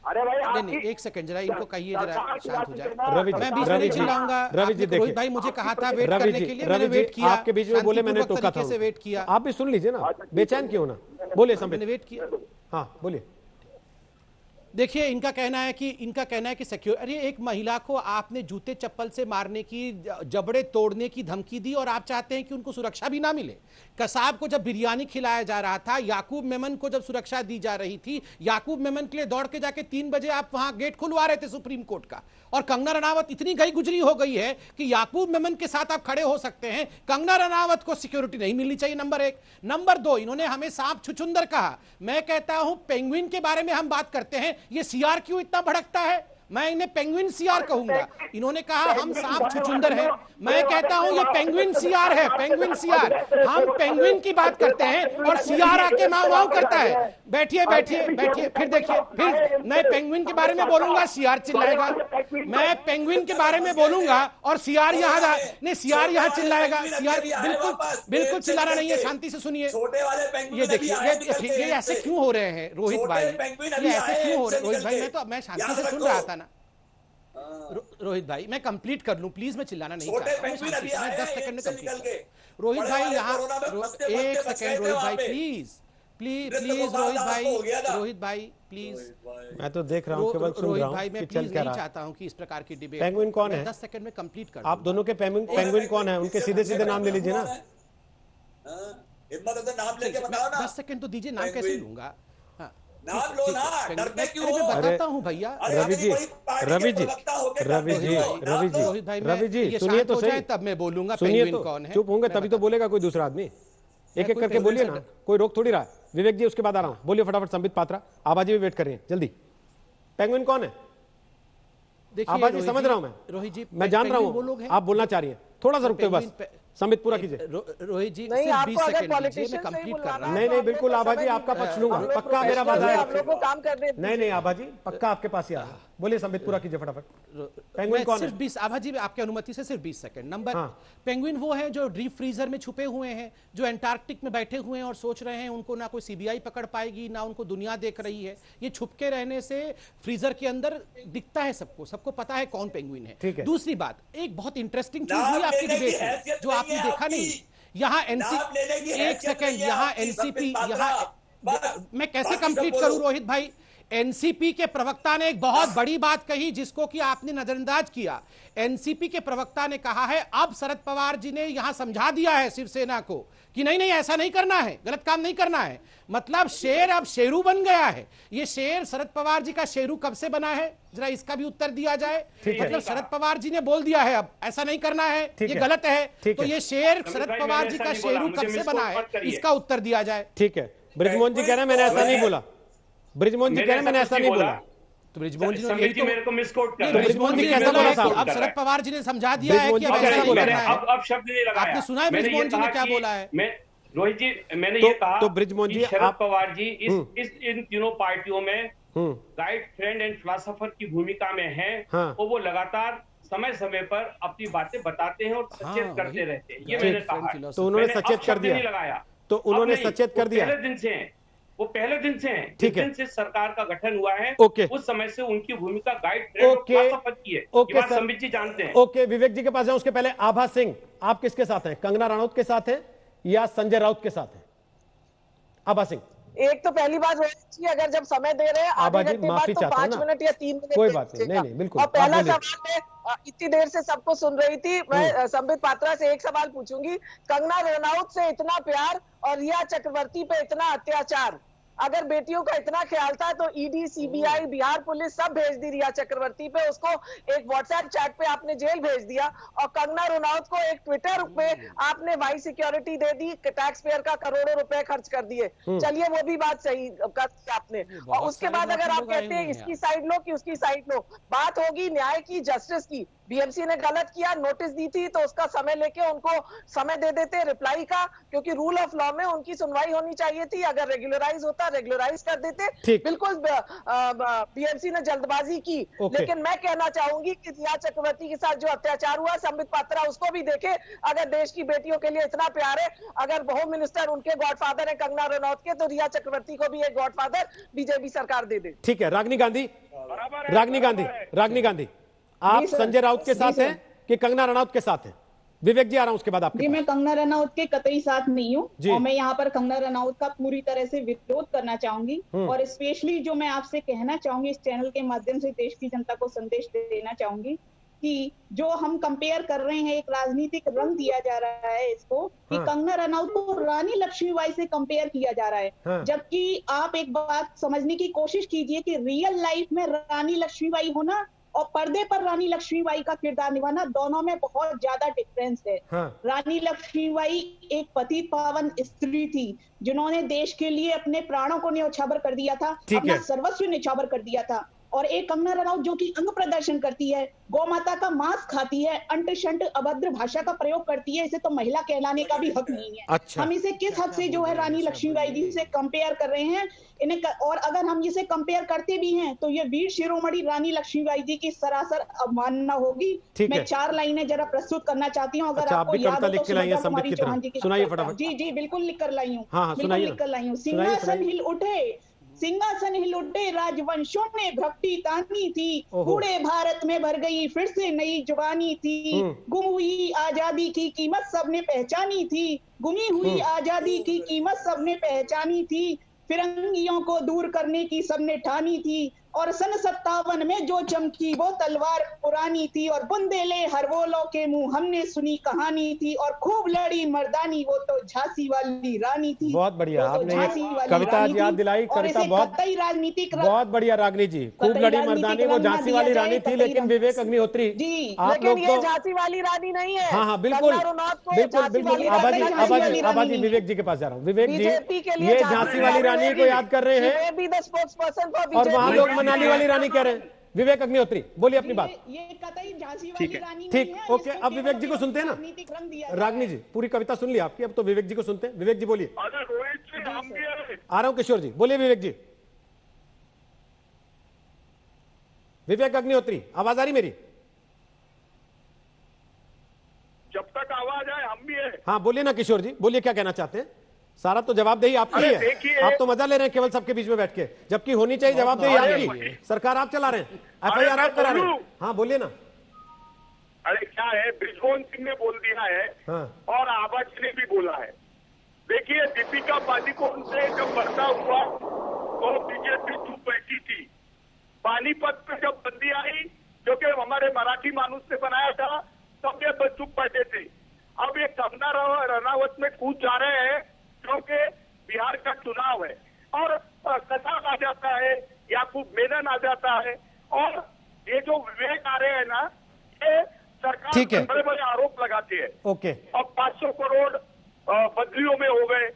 अरे भाई नहीं, एक सेकंड जरा इनको कहिए, जरा शांत हो जाए। रवि मैं बीच में नहीं चिल्लाऊंगा। रवि जी देखिए, रोहित भाई मुझे कहा था वेट करने के लिए, मैंने वेट किया, आपके बीच में बोले मैंने टोका था, वेट किया। आप भी सुन लीजिए ना, बेचैन क्यों ना, बोलिए संबित। मैंने वेट किया, हाँ बोलिए। देखिए इनका कहना है कि सिक्योरिटी, एक महिला को आपने जूते चप्पल से मारने की, जबड़े तोड़ने की धमकी दी और आप चाहते हैं कि उनको सुरक्षा भी ना मिले। कसाब को जब बिरयानी खिलाया जा रहा था, याकूब मेमन को जब सुरक्षा दी जा रही थी, याकूब मेमन के लिए दौड़ के जाके 3 बजे आप वहां गेट खुलवा रहे थे सुप्रीम कोर्ट का। और कंगना रनावत इतनी गई गुजरी हो गई है कि याकूब मेमन के साथ आप खड़े हो सकते हैं, कंगना रनावत को सिक्योरिटी नहीं मिलनी चाहिए, नंबर 1। नंबर 2, इन्होंने हमें सांप छुछुंदर कहा। मैं कहता हूं पेंगुइन के बारे में हम बात करते हैं, ये सीआर क्यों इतना भड़कता है? मैं इन्हें पेंगुइन सीआर कहूंगा। इन्होंने कहा हम सांप छुछुंदर हैं, मैं कहता हूं ये पेंगुइन सीआर है, पेंगुइन सीआर। हम पेंगुइन की बात करते हैं और सीआर आके माऊ माऊ करता है। बैठिए बैठिए बैठिए, फिर देखिए, फिर मैं पेंगुइन के बारे में बोलूंगा, सीआर चिल्लाएगा। मैं पेंगुइन के बारे में बोलूंगा और सीआर यहाँ नहीं, सीआर यहाँ चिल्लाएगा। सीआर बिल्कुल बिल्कुल चिल्लाना नहीं है, शांति से सुनिए। ये देखिए, ये ऐसे क्यों हो रहे हैं रोहित भाई, ये ऐसे क्यों हो रहे हैं रोहित भाई? मैं शांति से सुन रहा था ना रोहित भाई, मैं कंप्लीट कर लूं प्लीज, मैं चिल्लाना नहीं चाहता हूं, मैं 10 सेकंड में कंप्लीट। रोहित भाई यहाँ एक सेकंड, रोहित भाई प्लीज प्लीज प्लीज, रोहित भाई प्लीज। मैं तो देख रहा हूँ, केवल सुन रहा हूँ। भाई मैं प्लीज नहीं चाहता हूँ कि इस प्रकार की डिबेट। पेंगुइन कौन है? 10 सेकंड में कंप्लीट कर। आप दोनों के पेंगुइन कौन है, उनके सीधे सीधे नाम ले लीजिए ना। हिम्मत है तो नाम लेके बताओ ना। 10 सेकंड तो दीजिए, नाम कैसे लूंगा? नाम लो ना, डरते क्यों हो? बताता हूं भैया। रवि जी सुनिए तो सही, तब मैं बोलूंगा सुनिए पेंगुइन तो, कौन है। चुप होंगे तभी तो बोलेगा कोई दूसरा आदमी। एक एक करके बोलिए ना, कोई रोक थोड़ी रहा है। विवेक जी उसके बाद आ रहा हूं, बोलिए फटाफट। संबित पात्रा, आबाजी भी वेट कर रही है, जल्दी। पेंगुइन कौन है? आबाजी समझ रहा हूं मैं, रोहित जी मैं जान रहा हूं आप बोलना चाह रही है। थोड़ा सा रुकते बस, संबित पूरा कीजिए। रोहित जी सिर्फ 20 सेकंड दीजिए, मैं कंप्लीट कर रहा हूं। नहीं बिल्कुल आबाजी, आपका पक्ष लूंगा, पक्का मेरा वादा है। आप लोग को काम करने नहीं आबाजी, पक्का आपके पास ही आ रहा। बोलिए संबित पूरा कीजिए फटाफट। पेंगुइन कौन है? सिर्फ 20, आभाजी आपकी अनुमति से सिर्फ 20 सेकंड। नंबर, पेंगुइन वो हैं जो डीप फ्रीजर में छुपे हुए हैं, जो एंटार्क्टिक में बैठे हुए हैं और सोच रहे हैं उनको ना कोई सीबीआई पकड़ पाएगी, ना उनको दुनिया देख रही है। ये छुपके रहने से फ्रीजर के अंदर दिखता है सबको पता है कौन पेंगुइन है। दूसरी बात, एक बहुत इंटरेस्टिंग चीज हुई आपकी डिबेट में जो आपने देखा नहीं, यहाँ एनसीपी, एक सेकंड, यहाँ एनसीपी, यहाँ मैं कैसे कंप्लीट करूं रोहित भाई? एनसीपी के प्रवक्ता ने एक बहुत बड़ी बात कही जिसको कि आपने नजरअंदाज किया। एनसीपी के प्रवक्ता ने कहा है अब शरद पवार जी ने यहां समझा दिया है शिवसेना को कि नहीं ऐसा नहीं करना है, गलत काम नहीं करना है। मतलब शेर अब शेरू बन गया है। ये शेर शरद पवार जी का शेरू कब से बना है, जरा इसका भी उत्तर दिया जाए। मतलब शरद पवार जी ने बोल दिया है अब ऐसा नहीं करना है, ये गलत है, तो ये शेर शरद पवार जी का शेरू कब से बना है, इसका उत्तर दिया जाए। ठीक है, ब्रिजमोहन जी कह रहे हैं मैंने ऐसा नहीं बोला। ब्रिजमोहन जी कह रहे हैं मैंने ऐसा नहीं बोला। तो ब्रिजमोहन जी ने मेरे को मिसकोट कर ब्रिजमोहन जी कैसा बोला था? अब शरद पवार जी ने समझा दिया है कि अब ऐसा नहीं करना है। अब शब्द नहीं लगाया। आपने सुना है ब्रिजमोहन जी ने क्या बोला है? रोहित जी, मैंने ये कहा तो ब्रिजमोहन जी, शरद पवार जी इन तीनों पार्टियों में गाइड, फ्रेंड एंड फिलोसोफर की भूमिका में हैं और वो लगातार समय समय पर अपनी बातें बताते हैं और सचेत करते रहते हैं। ये मैंने कहा। तो उन्होंने सचेत कर दिया, लगाया तो उन्होंने सचेत कर दिया। पहले दिन से हैं, वो पहले दिन से हैं। जिस दिन से सरकार का गठन हुआ है उस समय से उनकी भूमिका गाइड, फ्रेंड और फिलोसोफर की है। ये बात संबित जी जानते हैं। ओके, विवेक जी के पास जाऊं उसके पहले आभा सिंह, आप किसके साथ हैं? कंगना रनौत के साथ हैं या संजय राउत के साथ हैं? आभा सिंह, एक तो पहली बात होती है, अगर जब समय दे रहे हैं आधे घंटे बाद तो 5 मिनट या 3 मिनट, कोई बात नहीं, बिल्कुल। और पहला सवाल मैं इतनी देर से सबको सुन रही थी, मैं संबित पात्रा से एक सवाल पूछूंगी। कंगना रनौत से इतना प्यार और रिया चक्रवर्ती पे इतना अत्याचार, अगर बेटियों का इतना ख्याल था तो ईडी, सीबीआई, बिहार पुलिस सब भेज दी रिया चक्रवर्ती पे, उसको एक व्हाट्सएप चैट पे आपने जेल भेज दिया, और कंगना रनौत को एक ट्विटर पे आपने वाई सिक्योरिटी दे दी, टैक्स पेयर का करोड़ों रुपए खर्च कर दिए। चलिए वो भी बात सही कर दी आपने, और उसके बाद अगर आप कहते हैं इसकी साइड लो कि उसकी साइड लो, बात होगी न्याय की, जस्टिस की। बीएमसी ने गलत किया, नोटिस दी थी तो उसका समय लेके उनको समय दे देते रिप्लाई का, क्योंकि रूल ऑफ लॉ में उनकी सुनवाई होनी चाहिए थी। अगर रेगुलराइज होता रेगुलराइज कर देते। बिल्कुल बीएमसी ने जल्दबाजी की। लेकिन मैं कहना चाहूंगी कि रिया चक्रवर्ती के साथ जो अत्याचार हुआ, संबित पात्रा उसको भी देखे। अगर देश की बेटियों के लिए इतना प्यार है, अगर होम मिनिस्टर उनके गॉडफादर है कंगना रनौत के, तो रिया चक्रवर्ती को भी एक गॉडफादर बीजेपी सरकार दे दे। ठीक है, रागिनी गांधी, आप संजय राउत के साथ हैं कि कंगना रनौत के साथ हैं? विवेक जी आ रहा हूं उसके बाद आपके। जी, मैं कंगना रनौत के कतई साथ नहीं हूँ, और मैं यहाँ पर कंगना रनौत का पूरी तरह से विरोध करना चाहूंगी। और स्पेशली जो मैं आपसे कहना चाहूंगी, इस चैनल के माध्यम से देश की जनता को संदेश देना चाहूंगी कि जो हम कंपेयर कर रहे हैं, एक राजनीतिक रंग दिया जा रहा है इसको, कि कंगना रनौत को रानी लक्ष्मीबाई से कंपेयर किया जा रहा है। जबकि आप एक बात समझने की कोशिश कीजिए कि रियल लाइफ में रानी लक्ष्मीबाई होना और पर्दे पर रानी लक्ष्मीबाई का किरदार निभाना, दोनों में बहुत ज्यादा डिफरेंस है। रानी लक्ष्मीबाई एक पतित पावन स्त्री थी जिन्होंने देश के लिए अपने प्राणों को न्यौछावर कर दिया था, अपना सर्वस्व न्यौछावर कर दिया था। और एक कंगना रनौत जो कि अंग प्रदर्शन करती है, गौ माता का मांस खाती है, अंट शंट अभद्र भाषा का प्रयोग करती है, इसे तो महिला कहलाने का भी हक नहीं है। अच्छा। हम इसे किस हद से जो है रानी लक्ष्मीबाई जी से कंपेयर कर रहे हैं इन्हें, और अगर हम इसे कंपेयर करते भी हैं तो ये वीर शिरोमणि रानी लक्ष्मीबाई जी की सरासर अवमानना होगी। मैं 4 लाइनें जरा प्रस्तुत करना चाहती हूँ, अगर आपको याद हो तो सुभद्रा कुमारी चौहान जी की। सुनाइए फटाफट। जी जी बिल्कुल लिख कर लाई हूँ, बिल्कुल लिख कर लाई हूँ। सिंहासन हिल उठे, सिंहासन हिल उठे, राजवंशों ने भक्ति तानी थी, बूढ़े भारत में भर गई फिर से नई जुबानी थी, गुम हुई आजादी की कीमत सबने पहचानी थी, गुमी हुई आजादी की कीमत सबने पहचानी थी, फिरंगियों को दूर करने की सबने ठानी थी, और सन 57 में जो चमकी वो तलवार पुरानी थी, और बुंदेले हरवोलों के मुंह हमने सुनी कहानी थी, और खूब लड़ी मर्दानी वो तो झांसी वाली रानी थी। बहुत बढ़िया, आपने ये कविता याद दिलाई। कविता बहुत राजनीतिक, बहुत बढ़िया रागनी जी। खूब लड़ी मर्दानी वो झांसी वाली रानी थी, लेकिन विवेक अग्निहोत्री आप लोग तो झांसी वाली रानी नहीं है। हाँ बिल्कुल बिल्कुल बिल्कुल। आबाजी विवेक जी के पास जा रहा हूँ। विवेक जी ये झांसी वाली रानी को याद कर रहे हैं और वहाँ लोग मनाली वाली रानी कह रहे हैं। विवेक अग्निहोत्री बोलिए अपनी बात। ये कतई झांसी वाली रानी ठीक, ओके। अब विवेक जी को सुनते हैं ना। रागनी जी पूरी कविता सुन ली आपकी, अब तो विवेक जी को सुनते हैं। विवेक जी बोलिए। आ रहा हूं किशोर जी, बोलिए विवेक जी। विवेक अग्निहोत्री आवाज आ रही मेरी? जब तक आवाज आए हम भी है। हाँ बोलिए ना किशोर जी, बोलिए क्या कहना चाहते हैं। सारा तो जवाबदेही आपकी है, आप तो मजा ले रहे हैं केवल सबके बीच में बैठ के, जबकि होनी चाहिए जवाबदेही आपकी। सरकार आप चला रहे हैं, FIR आप करा रहे हैं। हाँ बोलिए ना। अरे क्या है, ब्रिजमोहन सिंह ने बोल दिया है और आबाजी ने भी बोला है। देखिए दीपिका पादुकोण से जब पर्दा हुआ तो बीजेपी चुप बैठी थी। पानीपत पे जब बंदी आई जो कि हमारे मराठी मानुस ने बनाया था, तब ये चुप बैठे थे। अब ये कंगना रनावत में कूद जा रहे हैं क्योंकि बिहार का चुनाव है, और कसाब आ जाता है, याकूब मेनन आ जाता है, और ये जो विवेक आ रहे हैं ना, ये सरकार पर बड़े बड़े आरोप लगाती है। ओके। अब 500 करोड़ बदलियों में हो गए।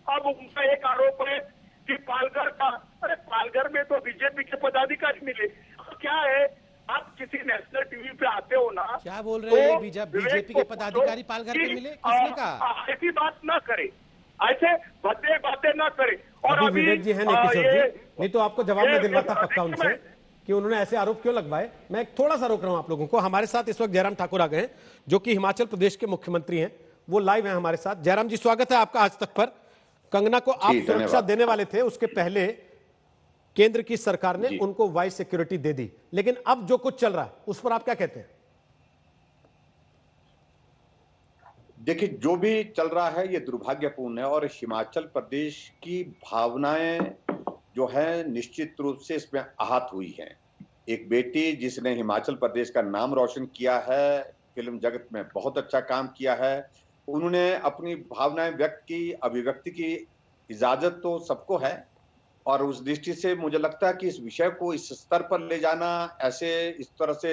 अब उनका एक आरोप है कि पालघर का, अरे पालघर में तो बीजेपी के पदाधिकारी मिले। क्या है, आप किसी नेशनल टीवी पे आते हो ना, क्या बोल रहे हैं? बीजेपी के पदाधिकारी पालघर में मिले? किसने कहा? ऐसी बात ना करे, ऐसे भद्दे बातें ना करे। और अभी विवेक जी है नहीं किशोर जी, नहीं तो आपको जवाब में दिलवाता पक्का उनसे कि उन्होंने ऐसे आरोप क्यों लगवाए। मैं थोड़ा सा रोक रहा हूं आप लोगों को। हमारे साथ इस वक्त जयराम ठाकुर आ गए हैं जो कि हिमाचल प्रदेश के मुख्यमंत्री हैं, वो लाइव हैं हमारे साथ। जयराम जी स्वागत है आपका आज तक पर। कंगना को आप सुरक्षा देने वाले थे, उसके पहले केंद्र की सरकार ने उनको वाइस सिक्योरिटी दे दी, लेकिन अब जो कुछ चल रहा है उस पर आप क्या कहते हैं? देखिए जो भी चल रहा है ये दुर्भाग्यपूर्ण है, और हिमाचल प्रदेश की भावनाएं जो है निश्चित रूप से इसमें आहत हुई हैं। एक बेटी जिसने हिमाचल प्रदेश का नाम रोशन किया है, फिल्म जगत में बहुत अच्छा काम किया है, उन्होंने अपनी भावनाएं व्यक्त की, अभिव्यक्ति की इजाजत तो सबको है, और उस दृष्टि से मुझे लगता है कि इस विषय को इस स्तर पर ले जाना, ऐसे इस तरह से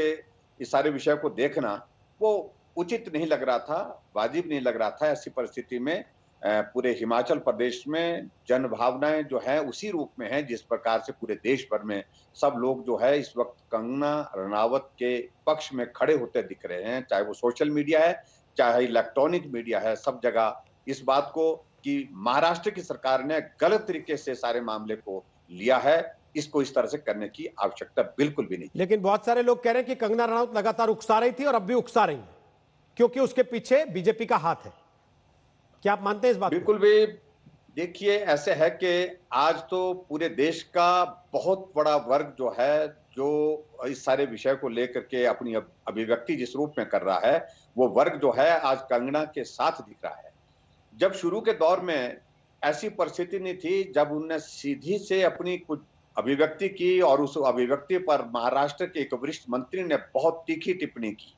इस सारे विषय को देखना वो उचित नहीं लग रहा था, वाजिब नहीं लग रहा था। ऐसी परिस्थिति में पूरे हिमाचल प्रदेश में जन भावनाएं जो है उसी रूप में है जिस प्रकार से पूरे देश भर में सब लोग जो है इस वक्त कंगना रनावत के पक्ष में खड़े होते दिख रहे हैं, चाहे वो सोशल मीडिया है, चाहे इलेक्ट्रॉनिक मीडिया है, सब जगह इस बात को कि महाराष्ट्र की सरकार ने गलत तरीके से सारे मामले को लिया है, इसको इस तरह से करने की आवश्यकता बिल्कुल भी नहीं। लेकिन बहुत सारे लोग कह रहे हैं कि कंगना रनावत लगातार उकसा रही थी और अब भी उकसा रही है क्योंकि उसके पीछे बीजेपी का हाथ है। क्या आप मानते हैं इस बात? बिल्कुल भी। देखिए ऐसे है कि आज तो पूरे देश का बहुत बड़ा वर्ग जो है, जो इस सारे विषय को लेकर के अपनी अभिव्यक्ति जिस रूप में कर रहा है, वो वर्ग जो है आज कंगना के साथ दिख रहा है। जब शुरू के दौर में ऐसी परिस्थिति नहीं थी, जब उनने सीधी से अपनी कुछ अभिव्यक्ति की और उस अभिव्यक्ति पर महाराष्ट्र के एक वरिष्ठ मंत्री ने बहुत तीखी टिप्पणी की।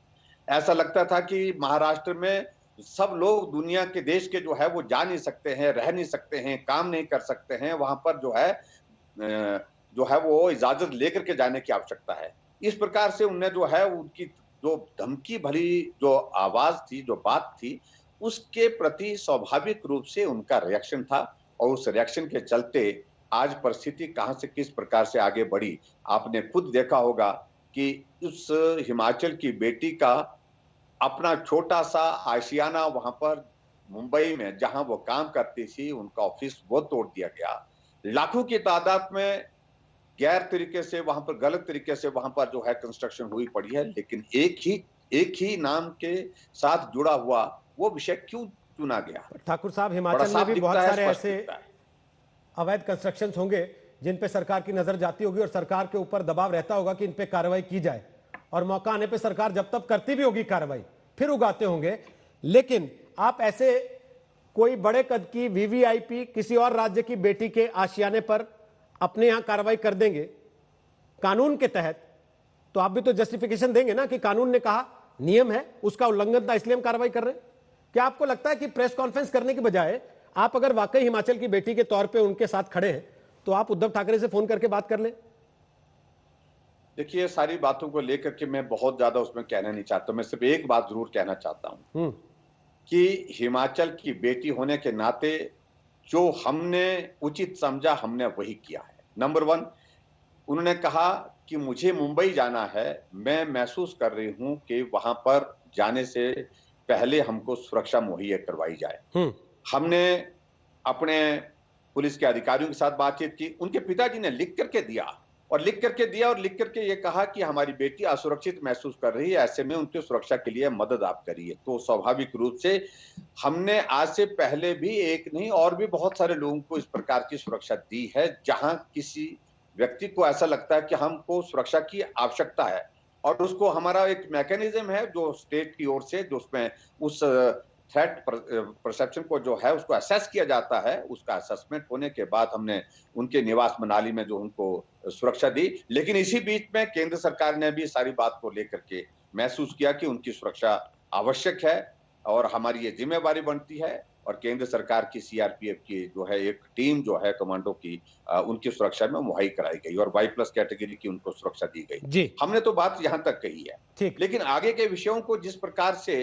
ऐसा लगता था कि महाराष्ट्र में सब लोग दुनिया के देश के जो है वो जा नहीं सकते हैं, रह नहीं सकते हैं, काम नहीं कर सकते हैं, वहां पर जो है वो इजाजत लेकर के जाने की आवश्यकता है। इस प्रकार से उनने जो है उनकी जो धमकी भरी जो आवाज थी, जो बात थी, उसके प्रति स्वाभाविक रूप से उनका रिएक्शन था, और उस रिएक्शन के चलते आज परिस्थिति कहां से किस प्रकार से आगे बढ़ी। आपने खुद देखा होगा कि उस हिमाचल की बेटी का अपना छोटा सा आशियाना वहां पर मुंबई में जहां वो काम करती थी, उनका ऑफिस वो तोड़ दिया गया। लाखों की तादाद में गैर तरीके से वहां पर, गलत तरीके से वहां पर जो है कंस्ट्रक्शन हुई पड़ी है, लेकिन एक ही नाम के साथ जुड़ा हुआ वो विषय क्यों चुना गया? ठाकुर साहब, हिमाचल में भी बहुत सारे ऐसे अवैध कंस्ट्रक्शंस होंगे जिन पे सरकार की नजर जाती होगी और सरकार के ऊपर दबाव रहता होगा कि इन पे कार्रवाई की जाए, और मौका आने पे सरकार जब तक करती भी होगी कार्रवाई फिर उगाते होंगे। लेकिन आप ऐसे कोई बड़े कद की वीवीआईपी किसी और राज्य की बेटी के आशियाने पर अपने यहां कार्रवाई कर देंगे कानून के तहत, तो आप भी तो जस्टिफिकेशन देंगे ना कि कानून ने कहा, नियम है, उसका उल्लंघन था इसलिए हम कार्रवाई कर रहे हैं। क्या आपको लगता है कि प्रेस कॉन्फ्रेंस करने के बजाय आप अगर वाकई हिमाचल की बेटी के तौर पे उनके साथ खड़े हैं तो आप उद्धव ठाकरे से फोन करके बात कर लें? देखिए, सारी बातों को लेकर के मैं बहुत ज्यादा उसमें कहना नहीं चाहता। मैं सिर्फ एक बात जरूर कहना चाहता हूं कि हिमाचल की बेटी होने के नाते जो हमने उचित समझा हमने वही किया है। नंबर 1, उन्होंने कहा कि मुझे मुंबई जाना है, मैं महसूस कर रही हूं कि वहां पर जाने से पहले हमको सुरक्षा मुहैया करवाई जाए। हमने अपने पुलिस के अधिकारियों के साथ बातचीत की, उनके पिताजी ने लिख करके दिया और लिख करके ये कहा कि हमारी बेटी असुरक्षित महसूस कर रही है, ऐसे में उनकी सुरक्षा के लिए मदद आप करिए। तो स्वाभाविक रूप से हमने आज से पहले भी एक नहीं और भी बहुत सारे लोगों को इस प्रकार की सुरक्षा दी है, जहां किसी व्यक्ति को ऐसा लगता है कि हमको सुरक्षा की आवश्यकता है और उसको हमारा एक मैकेनिज्म है जो स्टेट की ओर से, जो उसमें उस थ्रेट परसेप्शन को जो है उसको असेस किया जाता है। उसका असेसमेंट होने के बाद हमने उनके निवास मनाली में जो उनको सुरक्षा दी। लेकिन इसी बीच में केंद्र सरकार ने भी सारी बात को लेकर के महसूस किया कि उनकी सुरक्षा आवश्यक है और हमारी ये जिम्मेवारी बनती है, और केंद्र सरकार की सीआरपीएफ की जो है एक टीम जो है कमांडो की, उनकी सुरक्षा में मुहैया कराई गई और Y+ कैटेगरी की उनको सुरक्षा दी गई। हमने तो बात यहां तक कही है, लेकिन आगे के विषयों को जिस प्रकार से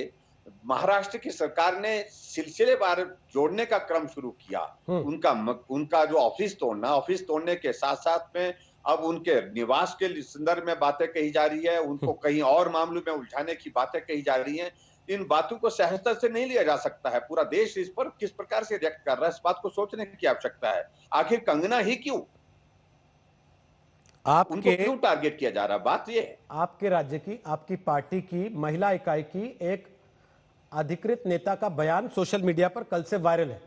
महाराष्ट्र की सरकार ने सिलसिलेवार जोड़ने का क्रम शुरू किया, उनका जो ऑफिस तोड़ने के साथ साथ में अब उनके निवास के संदर्भ में बातें कही जा रही है, उनको कहीं और मामलों में उलझाने की बातें कही जा रही हैं। इन बातों को सहजता से नहीं लिया जा सकता है। पूरा देश इस पर किस प्रकार से रिएक्ट कर रहा है, इस बात को सोचने की आवश्यकता है। आखिर कंगना ही क्यों, उनको क्यों टारगेट किया जा रहा है? बात ये है, आपके राज्य की, आपकी पार्टी की महिला इकाई की एक अधिकृत नेता का बयान सोशल मीडिया पर कल से वायरल है,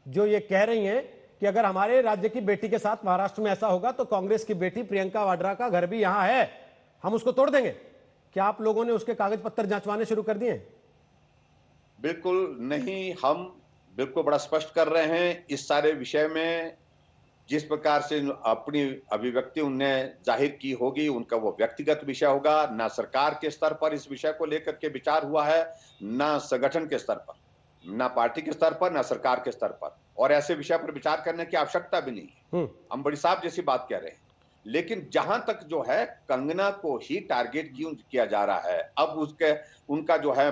जो ये कह रही हैं कि अगर हमारे राज्य की बेटी के साथ महाराष्ट्र में ऐसा होगा तो कांग्रेस की बेटी प्रियंका वाड्रा का घर भी यहां है, हम उसको तोड़ देंगे। क्या आप लोगों ने उसके कागज पत्तर जांचवाने शुरू कर दिए? बिल्कुल नहीं, हम बिल्कुल बड़ा स्पष्ट कर रहे हैं इस सारे विषय में। जिस प्रकार से अपनी अभिव्यक्ति उनने जाहिर की होगी, उनका वो व्यक्तिगत विषय होगा। ना सरकार के स्तर पर इस विषय को लेकर के विचार हुआ है, ना संगठन के स्तर पर, ना पार्टी के स्तर पर, ना सरकार के स्तर पर, और ऐसे विषय पर विचार करने की आवश्यकता भी नहीं है। हम बड़ी साफ जैसी बात कह रहे हैं। लेकिन जहां तक जो है कंगना को ही टारगेट क्यों किया जा रहा है, अब उनका जो है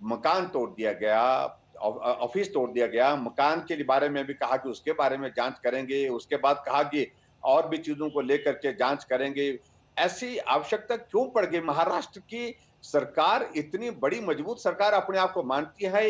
मकान तोड़ दिया गया, ऑफिस तोड़ दिया गया, मकान के बारे में भी कहा कि उसके बारे में जांच करेंगे, उसके बाद कहा कि और भी चीजों को लेकर के जांच करेंगे। ऐसी आवश्यकता क्यों पड़ गई? महाराष्ट्र की सरकार इतनी बड़ी मजबूत सरकार अपने आप को मानती है,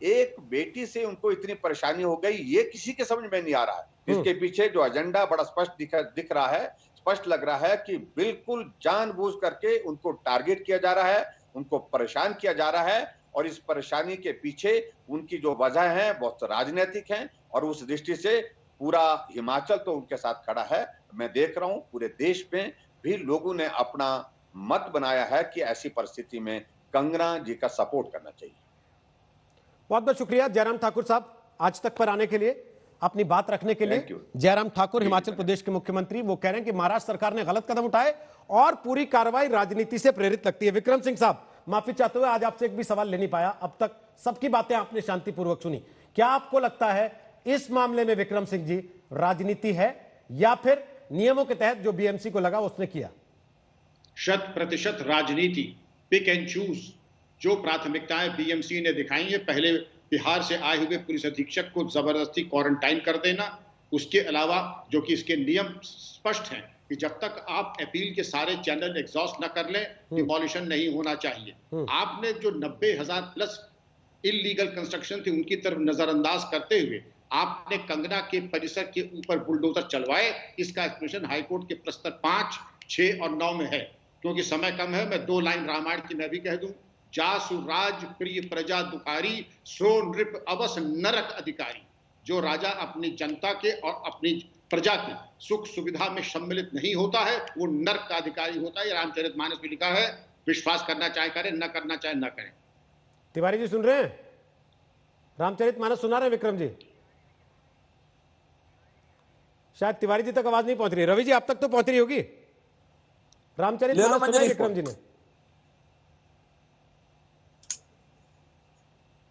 एक बेटी से उनको इतनी परेशानी हो गई, ये किसी के समझ में नहीं आ रहा है। इसके पीछे जो एजेंडा बड़ा स्पष्ट दिख रहा है, स्पष्ट लग रहा है कि बिल्कुल जानबूझ करके उनको टारगेट किया जा रहा है, उनको परेशान किया जा रहा है, और इस परेशानी के पीछे उनकी जो वजह है बहुत राजनीतिक हैं, और उस दृष्टि से पूरा हिमाचल तो उनके साथ खड़ा है। मैं देख रहा हूं पूरे देश में भी लोगों ने अपना मत बनाया है कि ऐसी परिस्थिति में कंगना जी का सपोर्ट करना चाहिए। बहुत बहुत शुक्रिया जयराम ठाकुर साहब, आज तक पर आने के लिए, अपनी बात रखने के लिए। जयराम ठाकुर हिमाचल प्रदेश के मुख्यमंत्री, वो कह रहे हैं कि महाराष्ट्र सरकार ने गलत कदम उठाए और पूरी कार्रवाई राजनीति से प्रेरित लगती है। विक्रम सिंह साहब, माफी चाहते हुए आज आपसे एक भी सवाल ले नहीं पाया, अब तक सबकी बातें आपने शांतिपूर्वक सुनी। क्या आपको लगता है इस मामले में विक्रम सिंह जी राजनीति है या फिर नियमों के तहत जो बीएमसी को लगा उसने किया? 100% राजनीति, पिक एंड चूज। जो प्राथमिकताएं बीएमसी ने दिखाई है, पहले बिहार से आए हुए पुलिस अधीक्षक को जबरदस्ती क्वारंटाइन कर देना, उसके अलावा जो कि इसके नियम स्पष्ट हैं कि जब तक आप अपील के सारे चैनल एग्जॉस्ट न कर लें, डिमोलिशन नहीं होना चाहिए। आपने जो 90,000 प्लस इलीगल कंस्ट्रक्शन थी उनकी तरफ नजरअंदाज करते हुए आपने कंगना के परिसर के ऊपर बुलडोजर चलवाए। इसका एक्सप्लेनेशन हाईकोर्ट के प्रस्तर 5, 6 और 9 में है। क्योंकि समय कम है, मैं 2 लाइन रामायण की मैं भी कह दूं। जासु राज प्रिय प्रजा दुखारी, सो नृप अवस नरक अधिकारी। जो राजा अपनी जनता के और अपनी प्रजा की सुख सुविधा में सम्मिलित नहीं होता है वो नरक का अधिकारी होता है। ये रामचरितमानस में लिखा है। विश्वास करना चाहे करें, न करना चाहे न करें। तिवारी जी सुन रहे हैं? रामचरितमानस सुना रहे हैं विक्रम जी? शायद तिवारी जी तक आवाज नहीं पहुंच रही। रवि जी आप तक तो पहुंच रही होगी। रामचरितमानस सुना है विक्रम जी ने?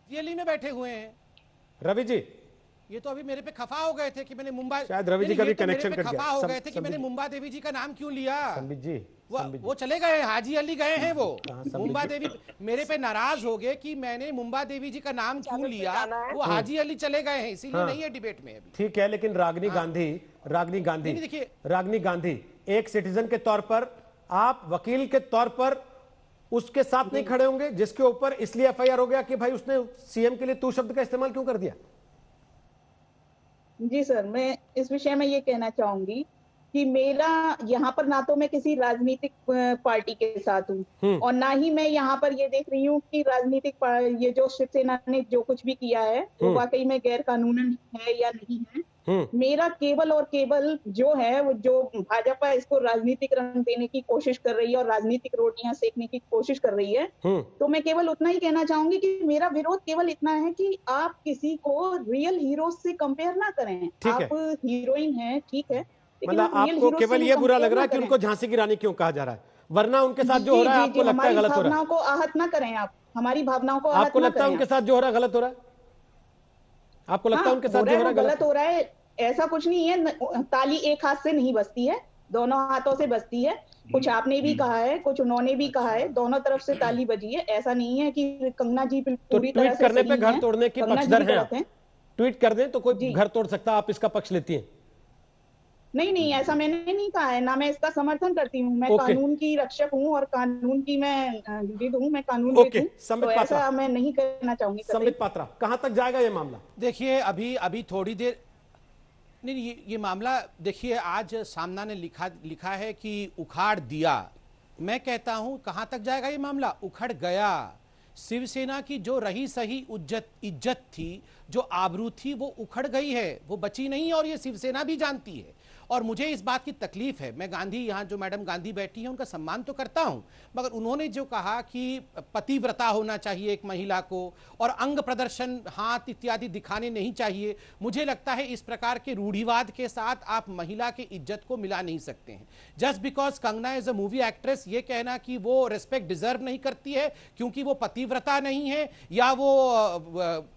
दिल्ली में बैठे हुए हैं रवि जी। ये तो अभी मेरे पे खफा हो गए थे कि मैंने मुंबा, शायद रवि जी का भी कनेक्शन कट गया। खफा हो गए थे कि मैंने मुंबा देवी जी का नाम क्यों लिया। संबित जी वो चले गए, हाजी अली गए हैं वो। मुंबा देवी मेरे पे नाराज हो गए कि मैंने मुंबा देवी जी का नाम क्यों लिया। वो हाजी अली चले गए हैं, इसीलिए नहीं है डिबेट में अभी। ठीक है, लेकिन रागिनी गांधी देखिए, रागिनी गांधी एक सिटीजन के तौर पर, आप वकील के तौर पर उसके साथ नहीं खड़े होंगे जिसके ऊपर इसलिए एफआईआर हो गया कि भाई उसने सीएम के लिए तू शब्द का इस्तेमाल क्यों कर दिया? जी सर, मैं इस विषय में ये कहना चाहूंगी कि मेरा यहाँ पर ना तो मैं किसी राजनीतिक पार्टी के साथ हूँ और ना ही मैं यहाँ पर ये देख रही हूँ कि राजनीतिक ये जो शिवसेना ने जो कुछ भी किया है वो वाकई में गैर कानूनन है या नहीं है। मेरा केवल और केवल जो है वो जो भाजपा इसको राजनीतिक रंग देने की कोशिश कर रही है और राजनीतिक रोटियां सेकने की कोशिश कर रही है, तो मैं केवल उतना ही कहना चाहूंगी कि मेरा विरोध केवल इतना है कि आप किसी को रियल हीरो से कंपेयर ना करें। आप हीरोइन हैं, ठीक है, मतलब आपको केवल ये बुरा लग रहा है कि उनको झांसी की रानी क्यों कहा जा रहा है, वरना उनके साथ जो हो रहा है आपको लगता है गलत हो रहा है? भावनाओं को आहत ना करें आप, हमारी भावनाओं को आपको लगता है उनके साथ जो हो रहा है गलत हो रहा है? आपको लगता है उनके साथ जो हो रहा है गलत हो रहा है? ऐसा कुछ नहीं है। ताली एक हाथ से नहीं बजती है, दोनों हाथों से बजती है। कुछ आपने भी कहा है, कुछ उन्होंने भी कहा है, दोनों तरफ से ताली बजी है। ऐसा नहीं है कि कंगना जी पूरी तरह से करने पे घर तोड़ने की पक्षधर हैं। ट्वीट कर दें तो कोई घर तोड़ सकता है, आप इसका पक्ष लेती हैं? नहीं, ऐसा मैंने नहीं कहा है, ना मैं इसका समर्थन करती हूँ। मैं कानून की रक्षक हूँ और कानून की मैं विद हूँ, मैं कानून तो ऐसा मैं नहीं करना चाहूंगी। संबित पात्रा, कहां तक जाएगा ये मामला? देखिए अभी थोड़ी देर नहीं, ये मामला देखिए, आज सामना ने लिखा है कि उखाड़ दिया। मैं कहता हूं कहां तक जाएगा ये मामला? उखड़ गया। शिवसेना की जो रही सही इज्जत थी, जो आबरू थी, वो उखड़ गई है, वो बची नहीं, और ये शिवसेना भी जानती है। और मुझे इस बात की तकलीफ है। मैं गांधी, यहाँ जो मैडम गांधी बैठी है उनका सम्मान तो करता हूं, मगर उन्होंने जो कहा कि पतिव्रता होना चाहिए एक महिला को और अंग प्रदर्शन, हाथ इत्यादि दिखाने नहीं चाहिए, मुझे लगता है इस प्रकार के रूढ़िवाद के साथ आप महिला की इज्जत को मिला नहीं सकते हैं। Just because Kangana is a movie actress, ये कहना कि वो रिस्पेक्ट डिजर्व नहीं करती है क्योंकि वो पतिव्रता नहीं है या वो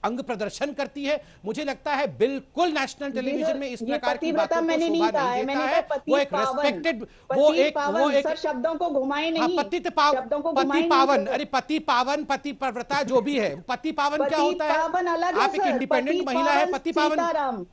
अंग प्रदर्शन करती है, मुझे लगता है बिल्कुल नेशनल टेलीविजन में इस प्रकार की बातों को शोभा नहीं देता है। वो एक रेस्पेक्टेड, वो एक शब्दों को घुमाए नहीं, पति पावन, अरे पति पावन, पति प्रव्रता, जो भी है, पति पावन क्या होता है? आप एक इंडिपेंडेंट महिला है, पति पावन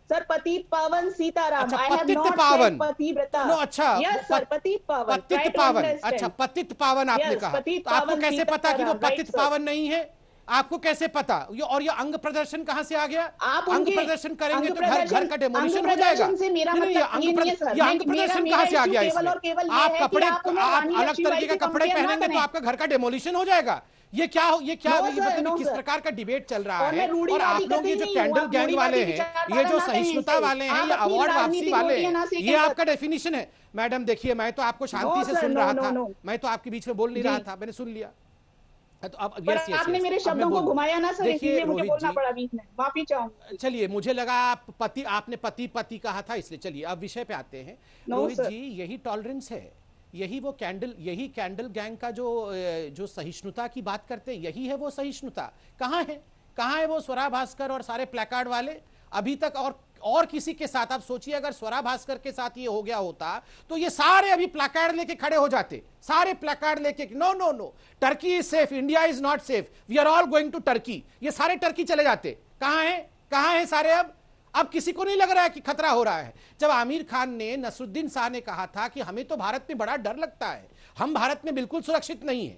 सर, पति पावन सीताराम। अच्छा, पतित पावन, पतिव्रता। नो, अच्छा, सर, पतित पावन, पतित पावन, अच्छा, पतित पावन आपने कहा। आपको कैसे पता कि वो पतित पावन नहीं है? आपको कैसे पता? और ये अंग प्रदर्शन कहाँ से आ गया? अंग प्रदर्शन करेंगे तो घर का डेमोलिशन हो जाएगा। अंग प्रदर्शन कहाँ से आ गया इसमें? आप कपड़े, आप अलग तरीके के कपड़े पहनेंगे तो आपका घर का डेमोलिशन हो जाएगा। ये क्या मतलब किस प्रकार का डिबेट चल रहा है? और आप लोग ये जो कैंडल गैंग वाले हैं, ये जो सहिष्णुता वाले हैं, ये अवार्ड वापसी वाले हैं, ये आपका डेफिनेशन है। मैडम देखिए, मैं तो आपको शांति से सुन रहा था, मैं तो आपके बीच में बोल नहीं रहा था, मैंने सुन लिया। तो अब आपने मेरे शब्दों को घुमाया ना सर, इसलिए मुझे बोलना पड़ा बीच में, माफी चाहूंगा। चलिए, मुझे लगा आपने पति कहा था, इसलिए चलिए अब विषय पे आते हैं। रोहित जी, यही टॉलरेंस है, यही वो कैंडल गैंग का जो सहिष्णुता की बात करते हैं, यही है वो सहिष्णुता। कहाँ है वो स्वरा भास्कर और सारे प्लेकार्ड वाले? अभी तक और किसी के साथ, आप सोचिए अगर स्वरा भास्कर के साथ ये हो गया होता तो ये सारे अभी प्लेकार्ड लेके खड़े हो जाते, सारे प्लेकार्ड लेके, no, Turkey is safe, India is not safe, we are all going to Turkey, ये सारे टर्की चले जाते। कहां है सारे? अब किसी को नहीं लग रहा है कि खतरा हो रहा है। जब आमिर खान ने, नसरुद्दीन शाह ने कहा था कि हमें तो भारत में बड़ा डर लगता है, हम भारत में बिल्कुल सुरक्षित नहीं है,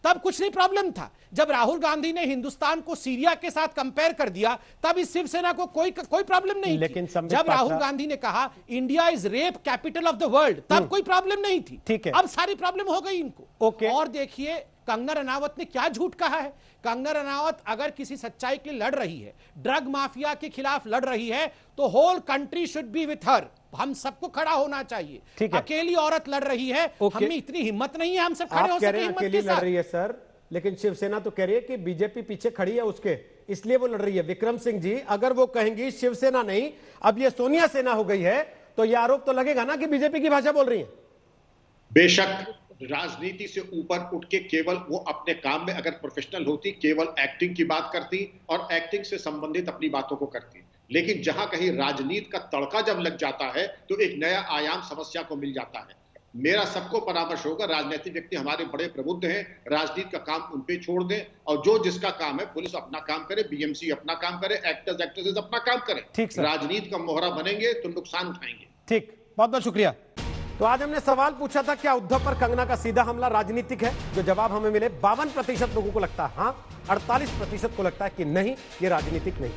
तब कुछ नहीं प्रॉब्लम था। जब राहुल गांधी ने हिंदुस्तान को सीरिया के साथ कंपेयर कर दिया, तब इस शिवसेना को कोई प्रॉब्लम नहीं लेकिन थी। जब राहुल गांधी ने कहा India is rape capital of the world, तब कोई प्रॉब्लम नहीं थी। ठीक है, अब सारी प्रॉब्लम हो गई इनको। ओके। और देखिए कंगना रनावत ने क्या झूठ कहा है। कंगना रनावत अगर किसी सच्चाई के लिए लड़ रही है, ड्रग माफिया के खिलाफ लड़ रही है, तो whole country should be with her. हम सबको खड़ा होना चाहिए। अकेली औरत लड़ रही है, हमें इतनी हिम्मत नहीं है हम सब खड़े हो सके हिम्मत के साथ। लड़ रही है सर, लेकिन शिवसेना तो कह रही है कि बीजेपी पीछे खड़ी है उसके, इसलिए वो लड़ रही है। विक्रम सिंह जी, अगर वो कहेंगी शिवसेना नहीं अब ये सोनिया सेना हो गई है, तो ये आरोप तो लगेगा ना कि बीजेपी की भाषा बोल रही है। बेशक राजनीति से ऊपर उठ के केवल वो अपने काम में अगर प्रोफेशनल होती, केवल एक्टिंग की बात करती और एक्टिंग से संबंधित अपनी बातों को करती, लेकिन जहां कहीं राजनीति का तड़का जब लग जाता है तो एक नया आयाम समस्या को मिल जाता है। मेरा सबको परामर्श होगा, राजनीतिक व्यक्ति हमारे बड़े प्रबुद्ध हैं, राजनीति का काम उन पे छोड़ दें और जो जिसका काम है, पुलिस अपना काम करे, बीएमसी अपना काम करे, एक्टर्स एक्ट्रेसेस अपना काम करें। राजनीति का मोहरा बनेंगे तो नुकसान उठाएंगे। ठीक, बहुत बहुत शुक्रिया। तो आज हमने सवाल पूछा था, क्या उद्धव पर कंगना का सीधा हमला राजनीतिक है? जो जवाब हमें मिले 52% लोगों को लगता है हाँ, 48% को लगता है कि नहीं, ये राजनीतिक नहीं।